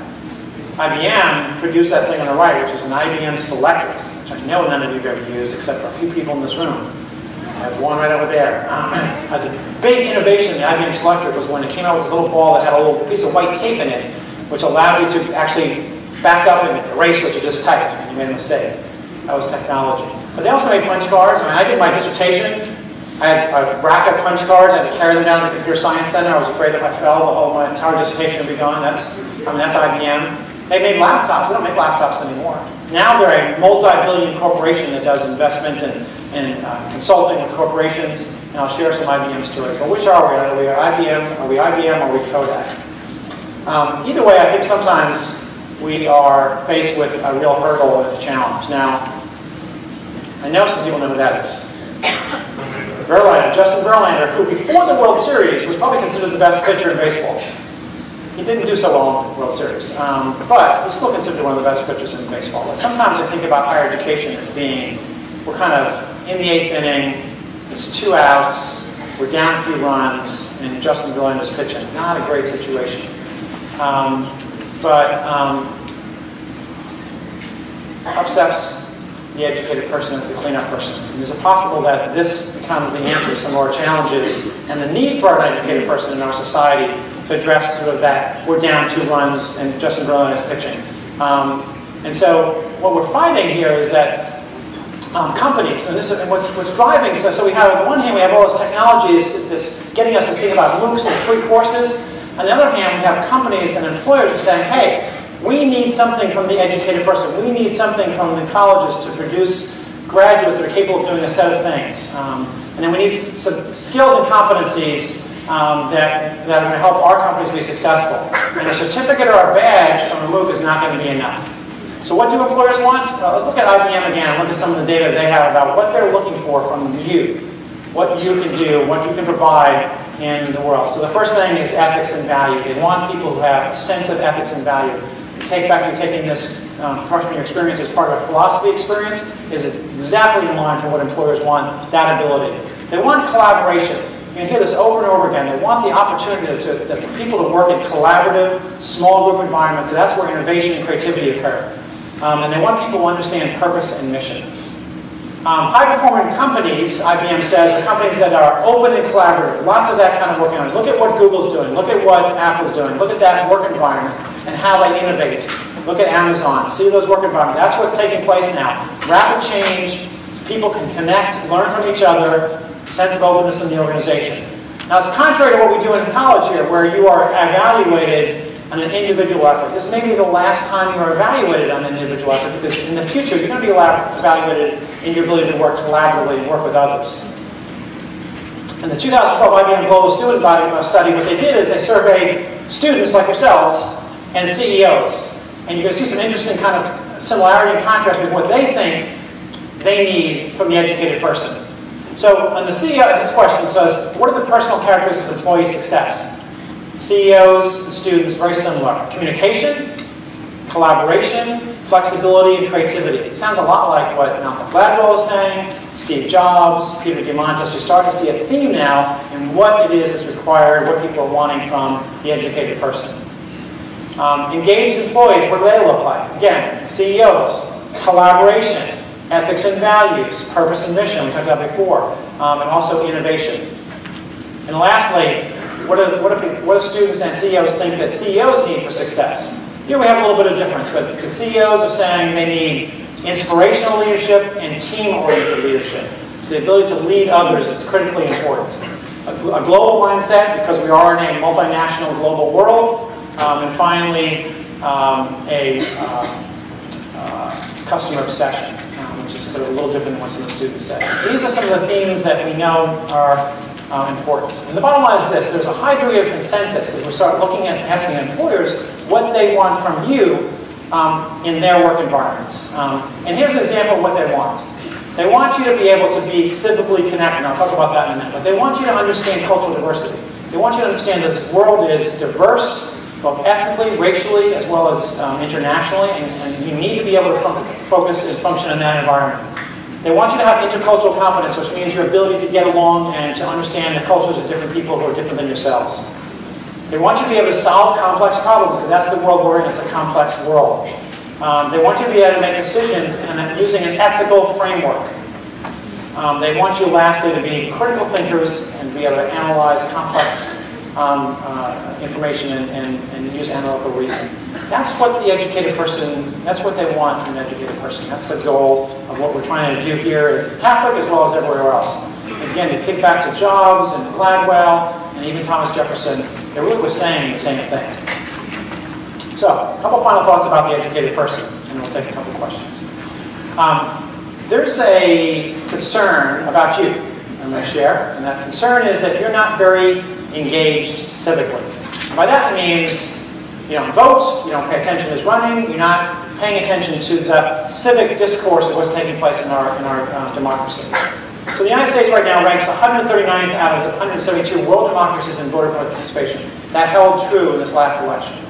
Speaker 2: IBM produced that thing on the right, which is an IBM Selectric, which I know none of you have ever used except for a few people in this room. There's one right over there. The big innovation in the IBM Selectric was when it came out with a little ball that had a little piece of white tape in it, which allowed you to actually back up and erase what you just typed when you made a mistake. That was technology. But they also made punch cards. I mean, I did my dissertation. I had a rack of punch cards. I had to carry them down to the Computer Science Center. I was afraid if I fell, my entire dissertation would be gone. That's IBM. They made laptops. They don't make laptops anymore. Now they're a multi-billion corporation that does investment and consulting with corporations. And I'll share some IBM stories. But which are we? Are we IBM? Are we IBM? Or are we Kodak? Either way, I think sometimes we are faced with a real hurdle and a challenge. Now, I know some people know who that is. Verlander, Justin Verlander, who before the World Series was probably considered the best pitcher in baseball. He didn't do so well in the World Series, but he's still considered one of the best pitchers in baseball. But sometimes I think about higher education as being, we're kind of in the 8th inning, it's 2 outs, we're down a few runs, and Justin Verlander's pitching. Not a great situation. Upsets the educated person as the cleanup person. And is it possible that this becomes the answer to some of our challenges and the need for an educated person in our society to address sort of that we're down 2 runs and Justin Verlander is pitching. And so what we're finding here is that companies, and this is what's driving, so we have, on the one hand, we have all this technology that's getting us to think about MOOCs and free courses. On the other hand, we have companies and employers who are saying, hey, we need something from the educated person. We need something from the colleges to produce graduates that are capable of doing a set of things. And then we need some skills and competencies that are going to help our companies be successful. And a certificate or a badge from a MOOC is not going to be enough. So what do employers want? Let's look at IBM again and look at some of the data they have about what they're looking for from you. What you can do, what you can provide in the world. So the first thing is ethics and value. They want people who have a sense of ethics and value. You're taking this freshman year experience as part of a philosophy experience is exactly in line for what employers want, that ability. They want collaboration. You can hear this over and over again. They want the opportunity for people to work in collaborative, small group environments. So that's where innovation and creativity occur. And they want people who understand purpose and mission. High-performing companies, IBM says, are companies that are open and collaborative. Lots of that kind of working on it. Look at what Google's doing. Look at what Apple's doing. Look at that work environment and how they innovate. Look at Amazon. See those work environments. That's what's taking place now. Rapid change. People can connect, learn from each other, sense of openness in the organization. Now, it's contrary to what we do in college here, where you are evaluated on an individual effort. This may be the last time you are evaluated on an individual effort, because in the future, you're going to be evaluated in your ability to work collaboratively and work with others. In the 2012 IBM Global Student Study, what they did is they surveyed students like yourselves and CEOs. And you're going to see some interesting kind of similarity and contrast with what they think they need from the educated person. So on the CEO, this question says, what are the personal characteristics of employee success? CEOs and students, very similar. Communication, collaboration, flexibility, and creativity. It sounds a lot like what Malcolm Gladwell is saying, Steve Jobs, Peter Diamandis. You start to see a theme now in what it is that's required, what people are wanting from the educated person. Engaged employees, what do they look like? Again, CEOs, collaboration, ethics and values, purpose and mission, we talked about before, and also innovation. And lastly, what do students and CEOs think that CEOs need for success? Here we have a little bit of difference, but the CEOs are saying they need inspirational leadership and team-oriented leadership. So the ability to lead others is critically important. A global mindset, because we are in a multinational global world. And finally, customer obsession, which is sort of a little different than what some of the students said. These are some of the themes that we know are important. And the bottom line is this: there's a high degree of consensus as we start looking at asking employers what they want from you in their work environments. And here's an example of what they want. They want you to be able to be civically connected. And I'll talk about that in a minute. But they want you to understand cultural diversity. They want you to understand that this world is diverse, both ethnically, racially, as well as internationally, and you need to be able to focus and function in that environment. They want you to have intercultural competence, which means your ability to get along and to understand the cultures of different people who are different than yourselves. They want you to be able to solve complex problems, because that's the world we're in. It's a complex world. They want you to be able to make decisions using an ethical framework. They want you, lastly, to be critical thinkers and be able to analyze complex information and use analytical reasoning. That's what the educated person, that's what they want from an educated person. That's the goal of what we're trying to do here at Catholic as well as everywhere else. Again, to think back to Jobs and Gladwell and even Thomas Jefferson, they really were saying the same thing. So, a couple final thoughts about the educated person, and we'll take a couple questions. There's a concern about you I'm going to share, and that concern is that you're not very engaged civically. By that it means you don't vote, you don't pay attention to who's running, you're not paying attention to the civic discourse of what's taking place in our democracy. So the United States right now ranks 139th out of the 172 world democracies in voter participation. That held true in this last election.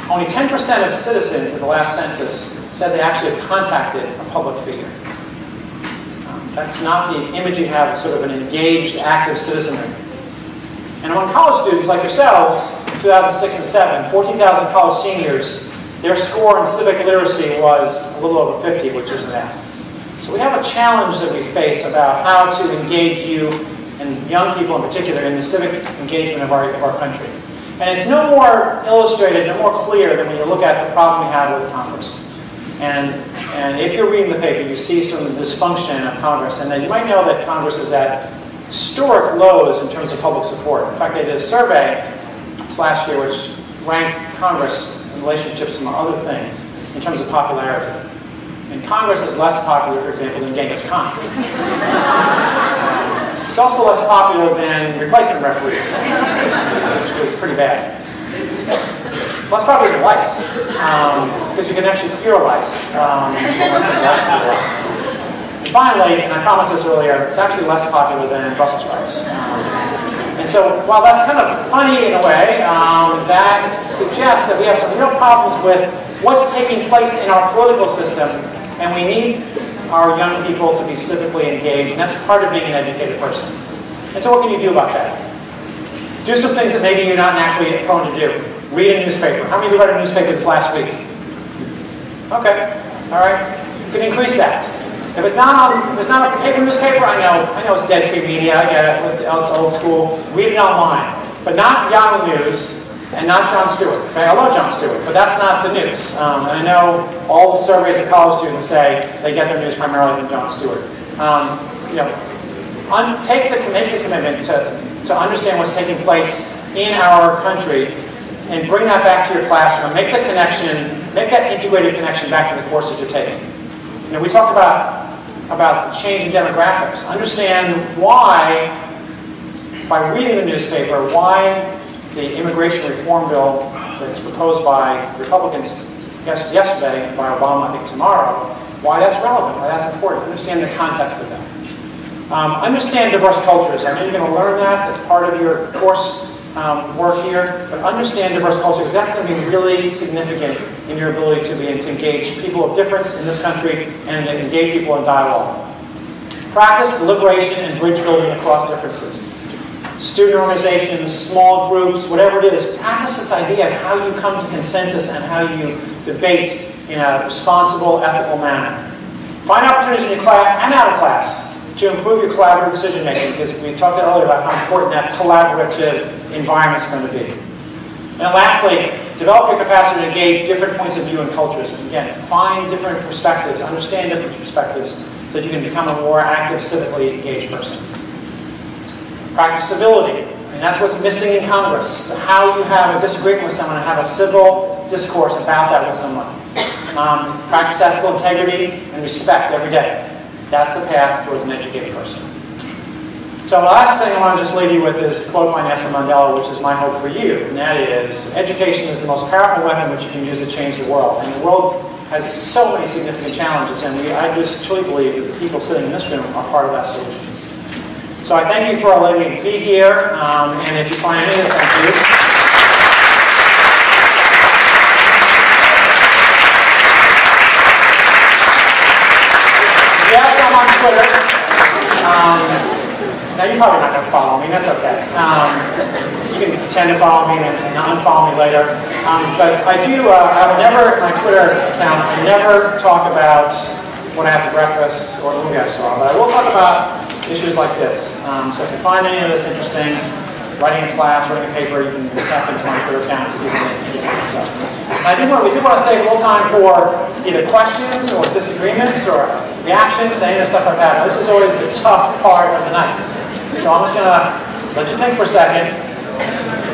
Speaker 2: Only 10% of citizens in the last census said they actually have contacted a public figure. That's not the image you have of sort of an engaged, active citizenry. And among college students like yourselves, in 2006 and 2007, 14,000 college seniors, their score in civic literacy was a little over 50, which isn't that. So we have a challenge that we face about how to engage you, and young people in particular, in the civic engagement of our country. And it's no more illustrated, no more clear than when you look at the problem we have with Congress. And if you're reading the paper, you see some of the dysfunction of Congress. And then you might know that Congress is at historic lows in terms of public support. In fact, they did a survey last year which ranked Congress in relationship to some other things in terms of popularity. And Congress is less popular, for example, than Genghis Khan. It's also less popular than replacement referees, which was pretty bad. Less popular than lice, because you can actually cure lice. And finally, and I promised this earlier, it's actually less popular than Brussels sprouts. And so, while that's kind of funny in a way, that suggests that we have some real problems with what's taking place in our political system, and we need our young people to be civically engaged, and that's part of being an educated person. And so what can you do about that? Do some things that maybe you're not naturally prone to do. Read a newspaper. How many of you read a newspaper this last week? Okay, all right. You can increase that. If it's not a paper newspaper, I know it's dead tree media, I get it, it's old school. Read it online. But not Yahoo News, and not Jon Stewart. Okay, I love Jon Stewart, but that's not the news. And I know all the surveys of college students say they get their news primarily from Jon Stewart. Make the commitment to understand what's taking place in our country and bring that back to your classroom. Make the connection, make that integrated connection back to the courses you're taking. We talked about change in demographics. Understand why, by reading the newspaper, why the immigration reform bill that's proposed by Republicans yesterday and by Obama, I think, tomorrow, why that's relevant, why that's important. Understand the context of that. Understand diverse cultures. I know you're going to learn that. That's part of your course work here. But understand diverse cultures. That's going to be really significant in your ability to engage people of difference in this country and to engage people in dialogue. Practice deliberation and bridge building across differences. Student organizations, small groups, whatever it is, practice this idea of how you come to consensus and how you debate in a responsible, ethical manner. Find opportunities in your class and out of class to improve your collaborative decision making, because we talked earlier about how important that collaborative environment is going to be. And lastly, develop your capacity to engage different points of view and cultures. And again, find different perspectives, understand different perspectives, so that you can become a more active, civically engaged person. Practice civility. And that's what's missing in Congress. How you have a disagreement with someone and have a civil discourse about that with someone. Practice ethical integrity and respect every day. That's the path towards an educated person. So the last thing I want to just leave you with is a quote by Nelson Mandela, which is my hope for you. And that is, education is the most powerful weapon which you can use to change the world. And the world has so many significant challenges, and I just truly believe that the people sitting in this room are part of that solution. So I thank you for allowing me to be here, and if you find any of it, thank you. Yes, I'm on Twitter. Now you're probably not going to follow me, that's okay. You can pretend to follow me and unfollow me later. But I do, I will never, my Twitter account, I never talk about what I have for breakfast or the movie I saw, but I will talk about issues like this. So if you find any of this interesting, writing a class, writing a paper, you can tap into my Twitter account and see what they do. So, we do want to save a little time for either questions or disagreements or reactions to any of the stuff I've had. Now, this is always the tough part of the night. So I'm just going to let you think for a second.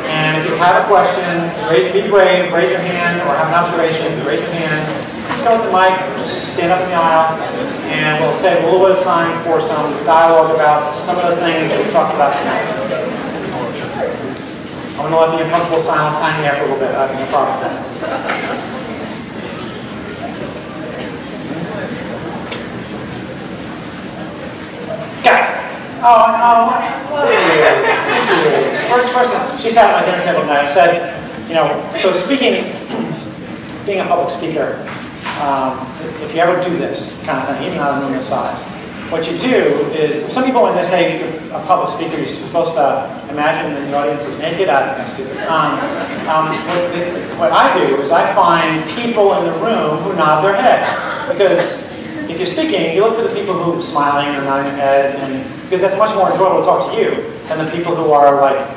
Speaker 2: And if you have a question, be brave, raise your hand, or have an observation, raise your hand. Go with the mic, just stand up in the aisle, and we'll save a little bit of time for some dialogue about some of the things that we talked about tonight. I'm going to let the uncomfortable silence hang there for a little bit. I have no problem with that. Got it. First person, she sat at my dinner table tonight and said, so being a public speaker, if you ever do this kind of thing, even on a room this size, what you do is, some people when they say a public speaker, you're supposed to imagine that the audience is naked. I think that's stupid. What I do is I find people in the room who nod their head. Because if you're speaking, you look for the people who are smiling or nodding their head, and because that's much more enjoyable to talk to you than the people who are like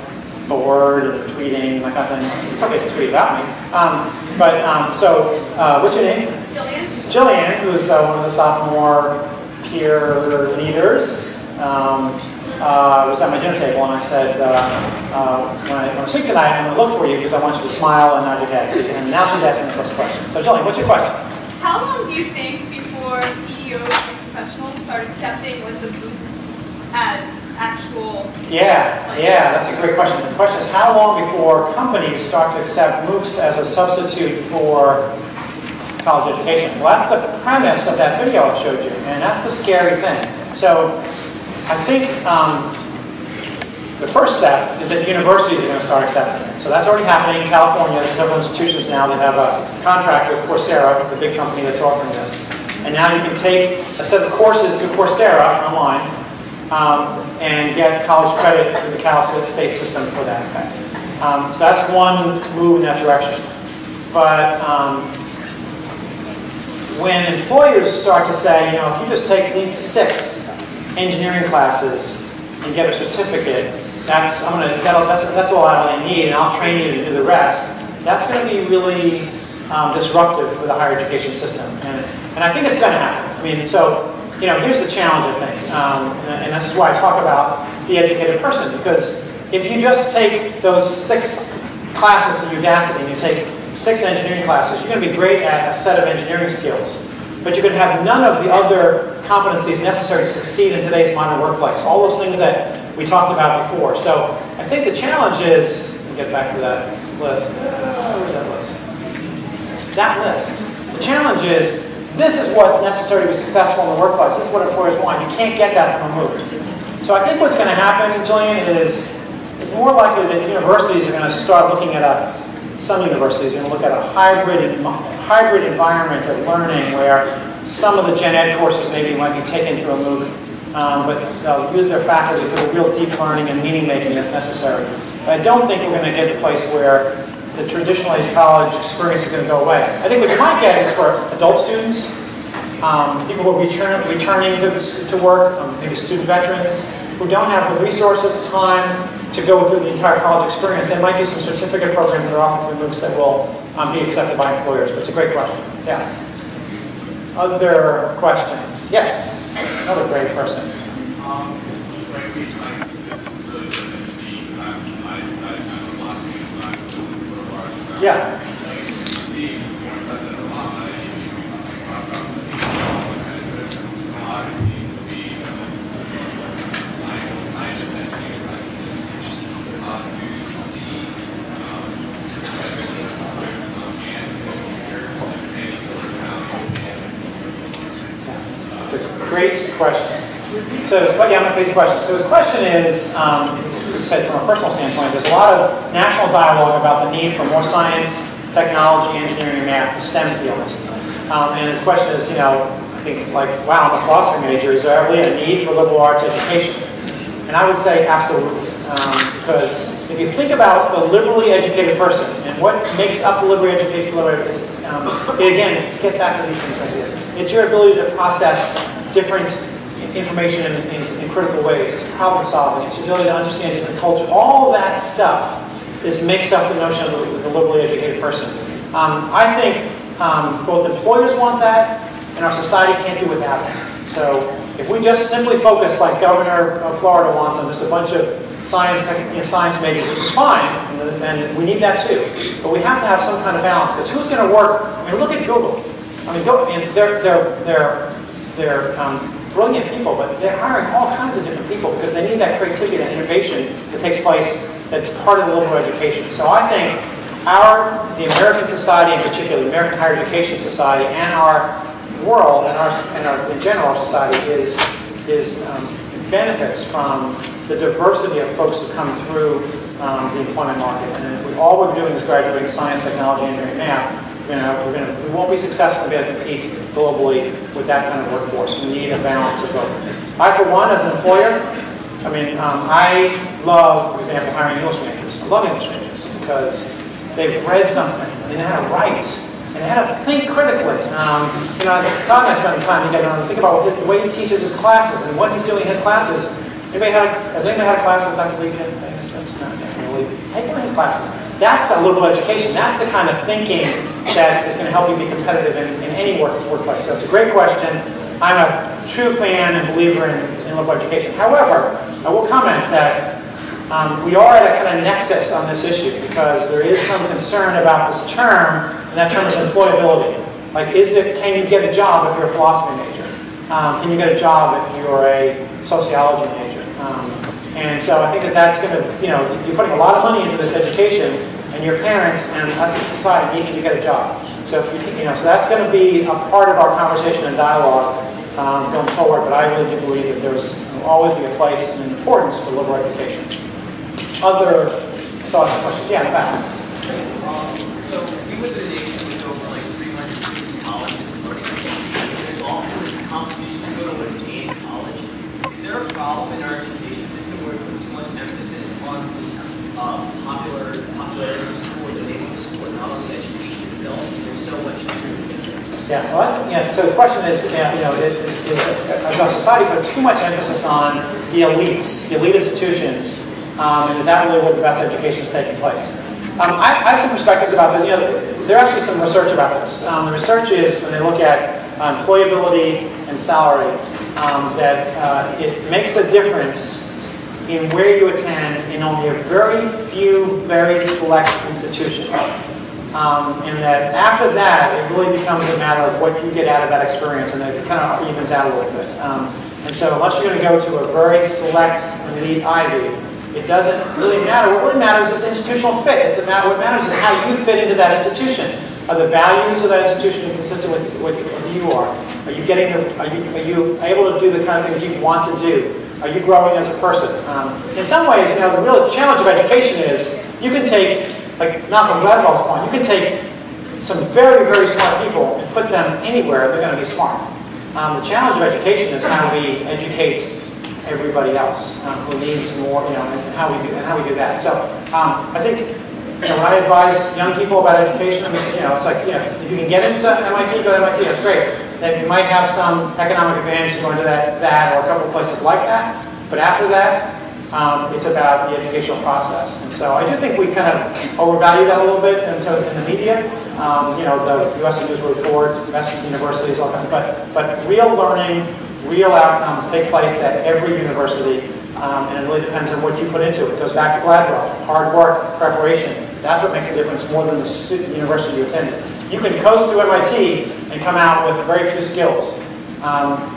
Speaker 2: bored and tweeting and that kind of thing. It's okay to tweet about me. What's your name?
Speaker 4: Jillian.
Speaker 2: Jillian, who's one of the sophomore peer leaders, was at my dinner table, and I said, when I speak tonight, I'm going to look for you because I want you to smile and nod your head. And now she's asking the first question. So Jillian, what's your question?
Speaker 4: How long do you think before CEOs and professionals start accepting the MOOCs as actual? Yeah, that's a great question. The question is, how long before companies start to accept MOOCs as a substitute for college education? Well, that's the premise of that video I showed you, and that's the scary thing. So I think the first step is that universities are going to start accepting it. So that's already happening in California. There's several institutions now that have a contract with Coursera, the big company that's offering this. And now you can take a set of courses through Coursera online and get college credit through the Cal State system for that. So that's one move in that direction. But when employers start to say, if you just take these 6 engineering classes and get a certificate, that's all I really need, and I'll train you to do the rest. That's going to be really disruptive for the higher education system, and I think it's going to happen. I mean, so here's the challenge, I think, and this is why I talk about the educated person, because if you just take those 6 classes from Udacity and you take 6 engineering classes, you're going to be great at a set of engineering skills, but you're going to have none of the other competencies necessary to succeed in today's modern workplace. All those things that we talked about before. So I think the challenge is, let me get back to that list. Where's that list? That list. The challenge is, this is what's necessary to be successful in the workplace. This is what employers want. You can't get that from a MOOC. So I think what's going to happen, Jillian, is it's more likely that universities are going to start looking at some universities are going to look at a hybrid environment of learning where some of the gen ed courses maybe might be taken through a MOOC, but they'll use their faculty for the real deep learning and meaning making that's necessary. But I don't think we're going to get to a place where the traditional college experience is going to go away. I think what you might get is for adult students, people who are returning to work, maybe student veterans, who don't have the resources, time to go through the entire college experience. There might be some certificate programs that are offered through MOOCs that will be accepted by employers. But it's a great question. Yeah. Other questions? Yes. Another great person. Yeah.
Speaker 2: question. So, yeah, I'm going to repeat the question. So his question is, he said from a personal standpoint, there's a lot of national dialogue about the need for more science, technology, engineering, and math, the STEM fields. And his question is, you know, I think like, wow, I'm a philosophy major, is there really a need for liberal arts education? And I would say absolutely. Because if you think about the liberally educated person and what makes up the liberally educated, it again gets back to these things right here. It's your ability to process different information in critical ways. It's problem solving. It's your ability to understand different culture. All of that stuff makes up the notion of the liberally educated person. I think both employers want that, and our society can't do without it. So if we just simply focus, like Governor of Florida wants, on just a bunch of science majors, which is fine, and we need that too. But we have to have some kind of balance, because who's going to work? I mean, look at Google. I mean, they're brilliant people, but they're hiring all kinds of different people because they need that creativity and innovation that takes place that's part of the liberal education. So I think the American society in particular, the American higher education society, and our world and in general our society benefits from the diversity of folks who come through the employment market. And if all we're doing is graduating science, technology, engineering, math, we won't be successful to be able to compete globally with that kind of workforce. We need a balance of both. I, for one, as an employer, I mean, I love, for example, hiring English majors. I love English majors because they've read something, and they know how to write, and they know how to think critically. You know, as a talk, I spend time to get on and think about the way he teaches his classes and what he's doing in his classes. Has anybody had a class with Dr. Lee? Take one of his classes. That's a liberal education. That's the kind of thinking that is going to help you be competitive in any workplace. So it's a great question. I'm a true fan and believer in liberal education. However, I will comment that we are at a kind of nexus on this issue because there is some concern about this term, and that term is employability. Like, can you get a job if you're a philosophy major? Can you get a job if you're a sociology major? And so I think that's going to, you're putting a lot of money into this education, and your parents and us as a society need you to get a job. So, so that's going to be a part of our conversation and dialogue going forward. But I really do believe that there's always be a place and importance for liberal education. Other thoughts and questions? Yeah, in the back.
Speaker 5: So we live in a nation with over like 350 colleges and learning institutions. There's often this competition to go to what's in college. Is there a problem in our education system where we put too much emphasis on popularity of the school, the name of the school, and not on the education itself? And there's so much to do with this.
Speaker 2: Yeah, well, so the question is, does our society put too much emphasis on the elites, the elite institutions, and is that really where the best education is taking place? I have some perspectives about that. There's actually some research about this. The research is, when they look at employability and salary, that it makes a difference in where you attend in only a very few, very select institutions. And that after that, it really becomes a matter of what you get out of that experience, and it kind of evens out a little bit. And so unless you're going to go to a very select elite Ivy, it doesn't really matter. What really matters is institutional fit. What matters is how you fit into that institution. Are the values of that institution consistent with who you are? Are you able to do the kind of things you want to do? Are you growing as a person? In some ways, the real challenge of education is you can take, like Malcolm Gladwell's point, you can take some very, very smart people and put them anywhere, they're going to be smart. The challenge of education is how we educate everybody else who needs more, and how we do that. So I think when I advise young people about education, it's like, if you can get into MIT, go to MIT, that's great. Then you might have some economic advantage to going to that or a couple of places like that. But after that, it's about the educational process. And so I do think we kind of overvalue that a little bit in the media. The U.S. News Report, best universities, all that. But real learning, real outcomes take place at every university, and it really depends on what you put into it. It goes back to Gladwell, hard work, preparation. That's what makes a difference more than the university you attended. You can coast through MIT and come out with very few skills.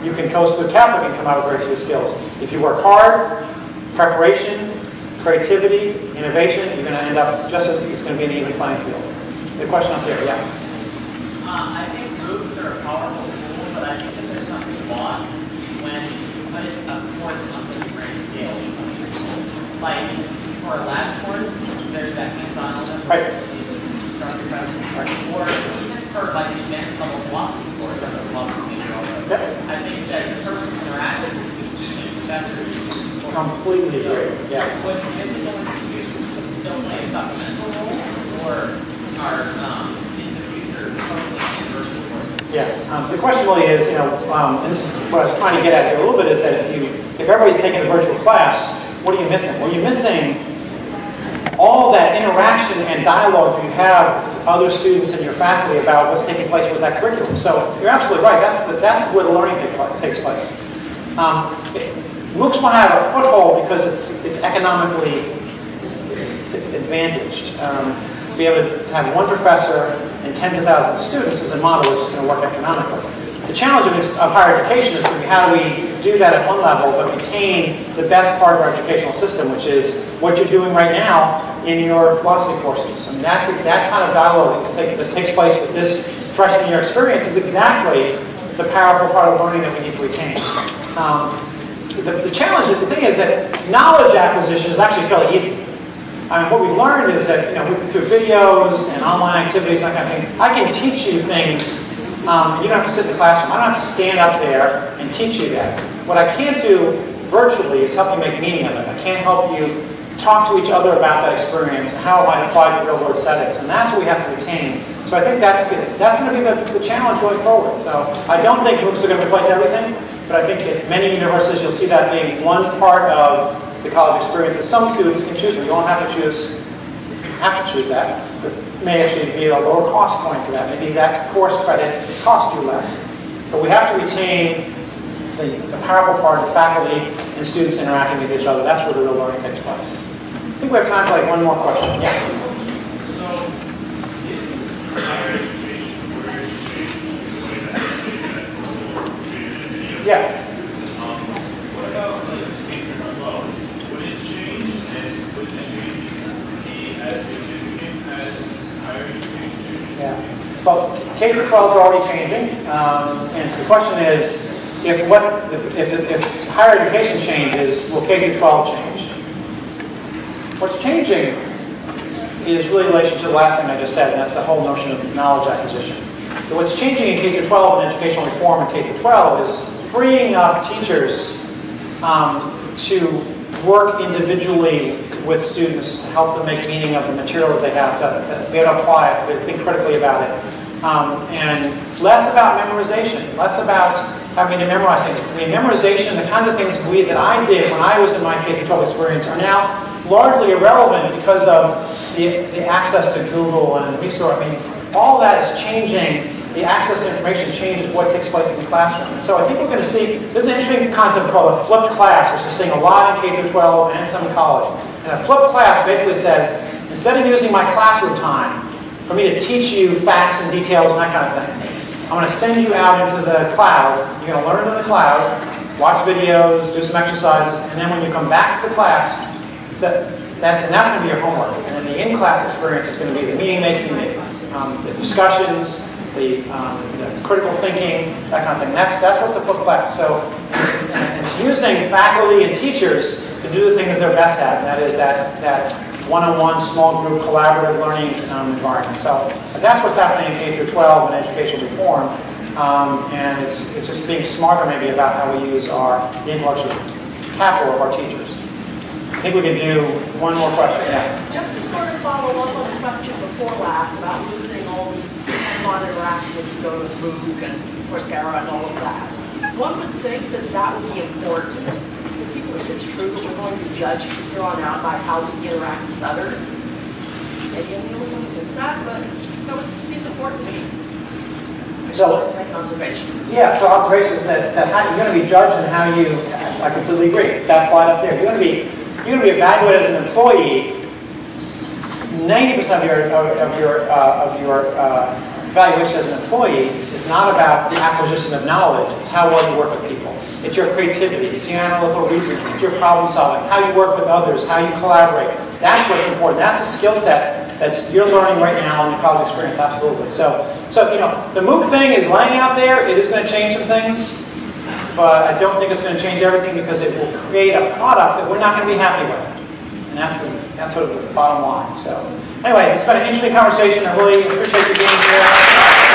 Speaker 2: You can coast through Catholic and come out with very few skills. If you work hard, preparation, creativity, innovation, you're going to end up just as it's going to be an even playing field. The question up there, yeah.
Speaker 5: I think groups are a powerful tool, but I think that there's something lost when cut it, of course, on such a grand scale. Like, for a lab course, there's that hands-on element.
Speaker 2: Right.
Speaker 5: Or even for like an advanced level philosophy course or the philosophy major, I think that the person interacting with students better.
Speaker 2: Completely agree. Yes.
Speaker 5: Would physical institutions still play a supplemental role, or is the future totally universal?
Speaker 2: Yeah. So the question really is, and this is what I was trying to get at here a little bit, is that if everybody's taking a virtual class, what are you missing? Well, you're missing all that interaction and dialogue you have with other students and your faculty about what's taking place with that curriculum. So you're absolutely right. That's where the learning takes place. MOOCs will have a foothold because it's economically advantaged. To be able to have one professor and tens of thousands of students is a model which is going to work economically. The challenge of higher education is how do we do that at one level but retain the best part of our educational system, which is what you're doing right now in your philosophy courses. I mean, that kind of dialogue that takes place with this freshman year experience is exactly the powerful part of learning that we need to retain. The challenge, the thing is that knowledge acquisition is actually fairly easy. I mean, what we've learned is that through videos and online activities, that kind of thing, I can teach you things. You don't have to sit in the classroom. I don't have to stand up there and teach you that. What I can't do virtually is help you make meaning of it. I can't help you talk to each other about that experience and how it might apply to real-world settings. And that's what we have to retain. So I think that's going to be the challenge going forward. So I don't think MOOCs are going to replace everything, but I think at many universities you'll see that being one part of the college experience that some students can choose. You don't have to choose that. It may actually be a lower cost point for that. Maybe that course credit costs you less. But we have to retain the powerful part of faculty and students interacting with each other. That's where the real learning takes place. I think we have time for like one more question. Yeah?
Speaker 6: So, in higher education, where you change
Speaker 2: Yeah.
Speaker 6: what about like K-12? Would it change, and would the change be as significant as higher education?
Speaker 2: Yeah. Well, K-12 is already changing, and so the question is, if higher education changes, will K-12 change? What's changing is really in relation to the last thing I just said, and that's the whole notion of knowledge acquisition. So what's changing in K-12 and educational reform in K-12 is freeing up teachers to work individually with students, help them make meaning of the material that they have, to be able to apply it, to think critically about it. And less about memorization, less about having to memorize things. I mean, memorization, the kinds of things that I did when I was in my K-12 experience are now largely irrelevant because of the access to Google and resource. I mean, all that is changing. The access to information changes what takes place in the classroom. And so I think we're going to see, there's an interesting concept called a flipped class, which is seeing a lot in K-12 and some in college. And a flipped class basically says, instead of using my classroom time for me to teach you facts and details and that kind of thing, I'm going to send you out into the cloud. You're going to learn in the cloud, watch videos, do some exercises, and then when you come back to the class, and that's going to be your homework. And then the in-class experience is going to be the meeting making, the discussions, the critical thinking, that kind of thing. That's what's a flipped class. So and it's using faculty and teachers to do the thing that they're best at, and that is that one-on-one, small group, collaborative learning environment. So that's what's happening in K-12 and education reform. And it's just being smarter maybe about how we use the intellectual capital of our teachers. I think we can do one more question. Yeah.
Speaker 7: Just to sort of follow up on the question before last about losing all the hands-on interaction as you go to MOOC and Coursera and all of that. One would think that would be important. If people, if it's true that we're going to judge from here on out by how we interact with others, maybe I'm the only one who thinks that, but it seems important to me.
Speaker 2: So,
Speaker 7: observation.
Speaker 2: Yeah, so observation is that you're going to be judged on how you, I completely agree. It's that slide up there. You're going to be evaluated as an employee. 90% of your evaluation as an employee is not about the acquisition of knowledge. It's how well you work with people. It's your creativity. It's your analytical reasoning. It's your problem solving. How you work with others. How you collaborate. That's what's important. That's the skill set that you're learning right now in your college experience. Absolutely. So the MOOC thing is laying out there. It is going to change some things. but I don't think it's going to change everything because it will create a product that we're not going to be happy with. And that's sort of the bottom line. So anyway, it's been an interesting conversation. I really appreciate you being here.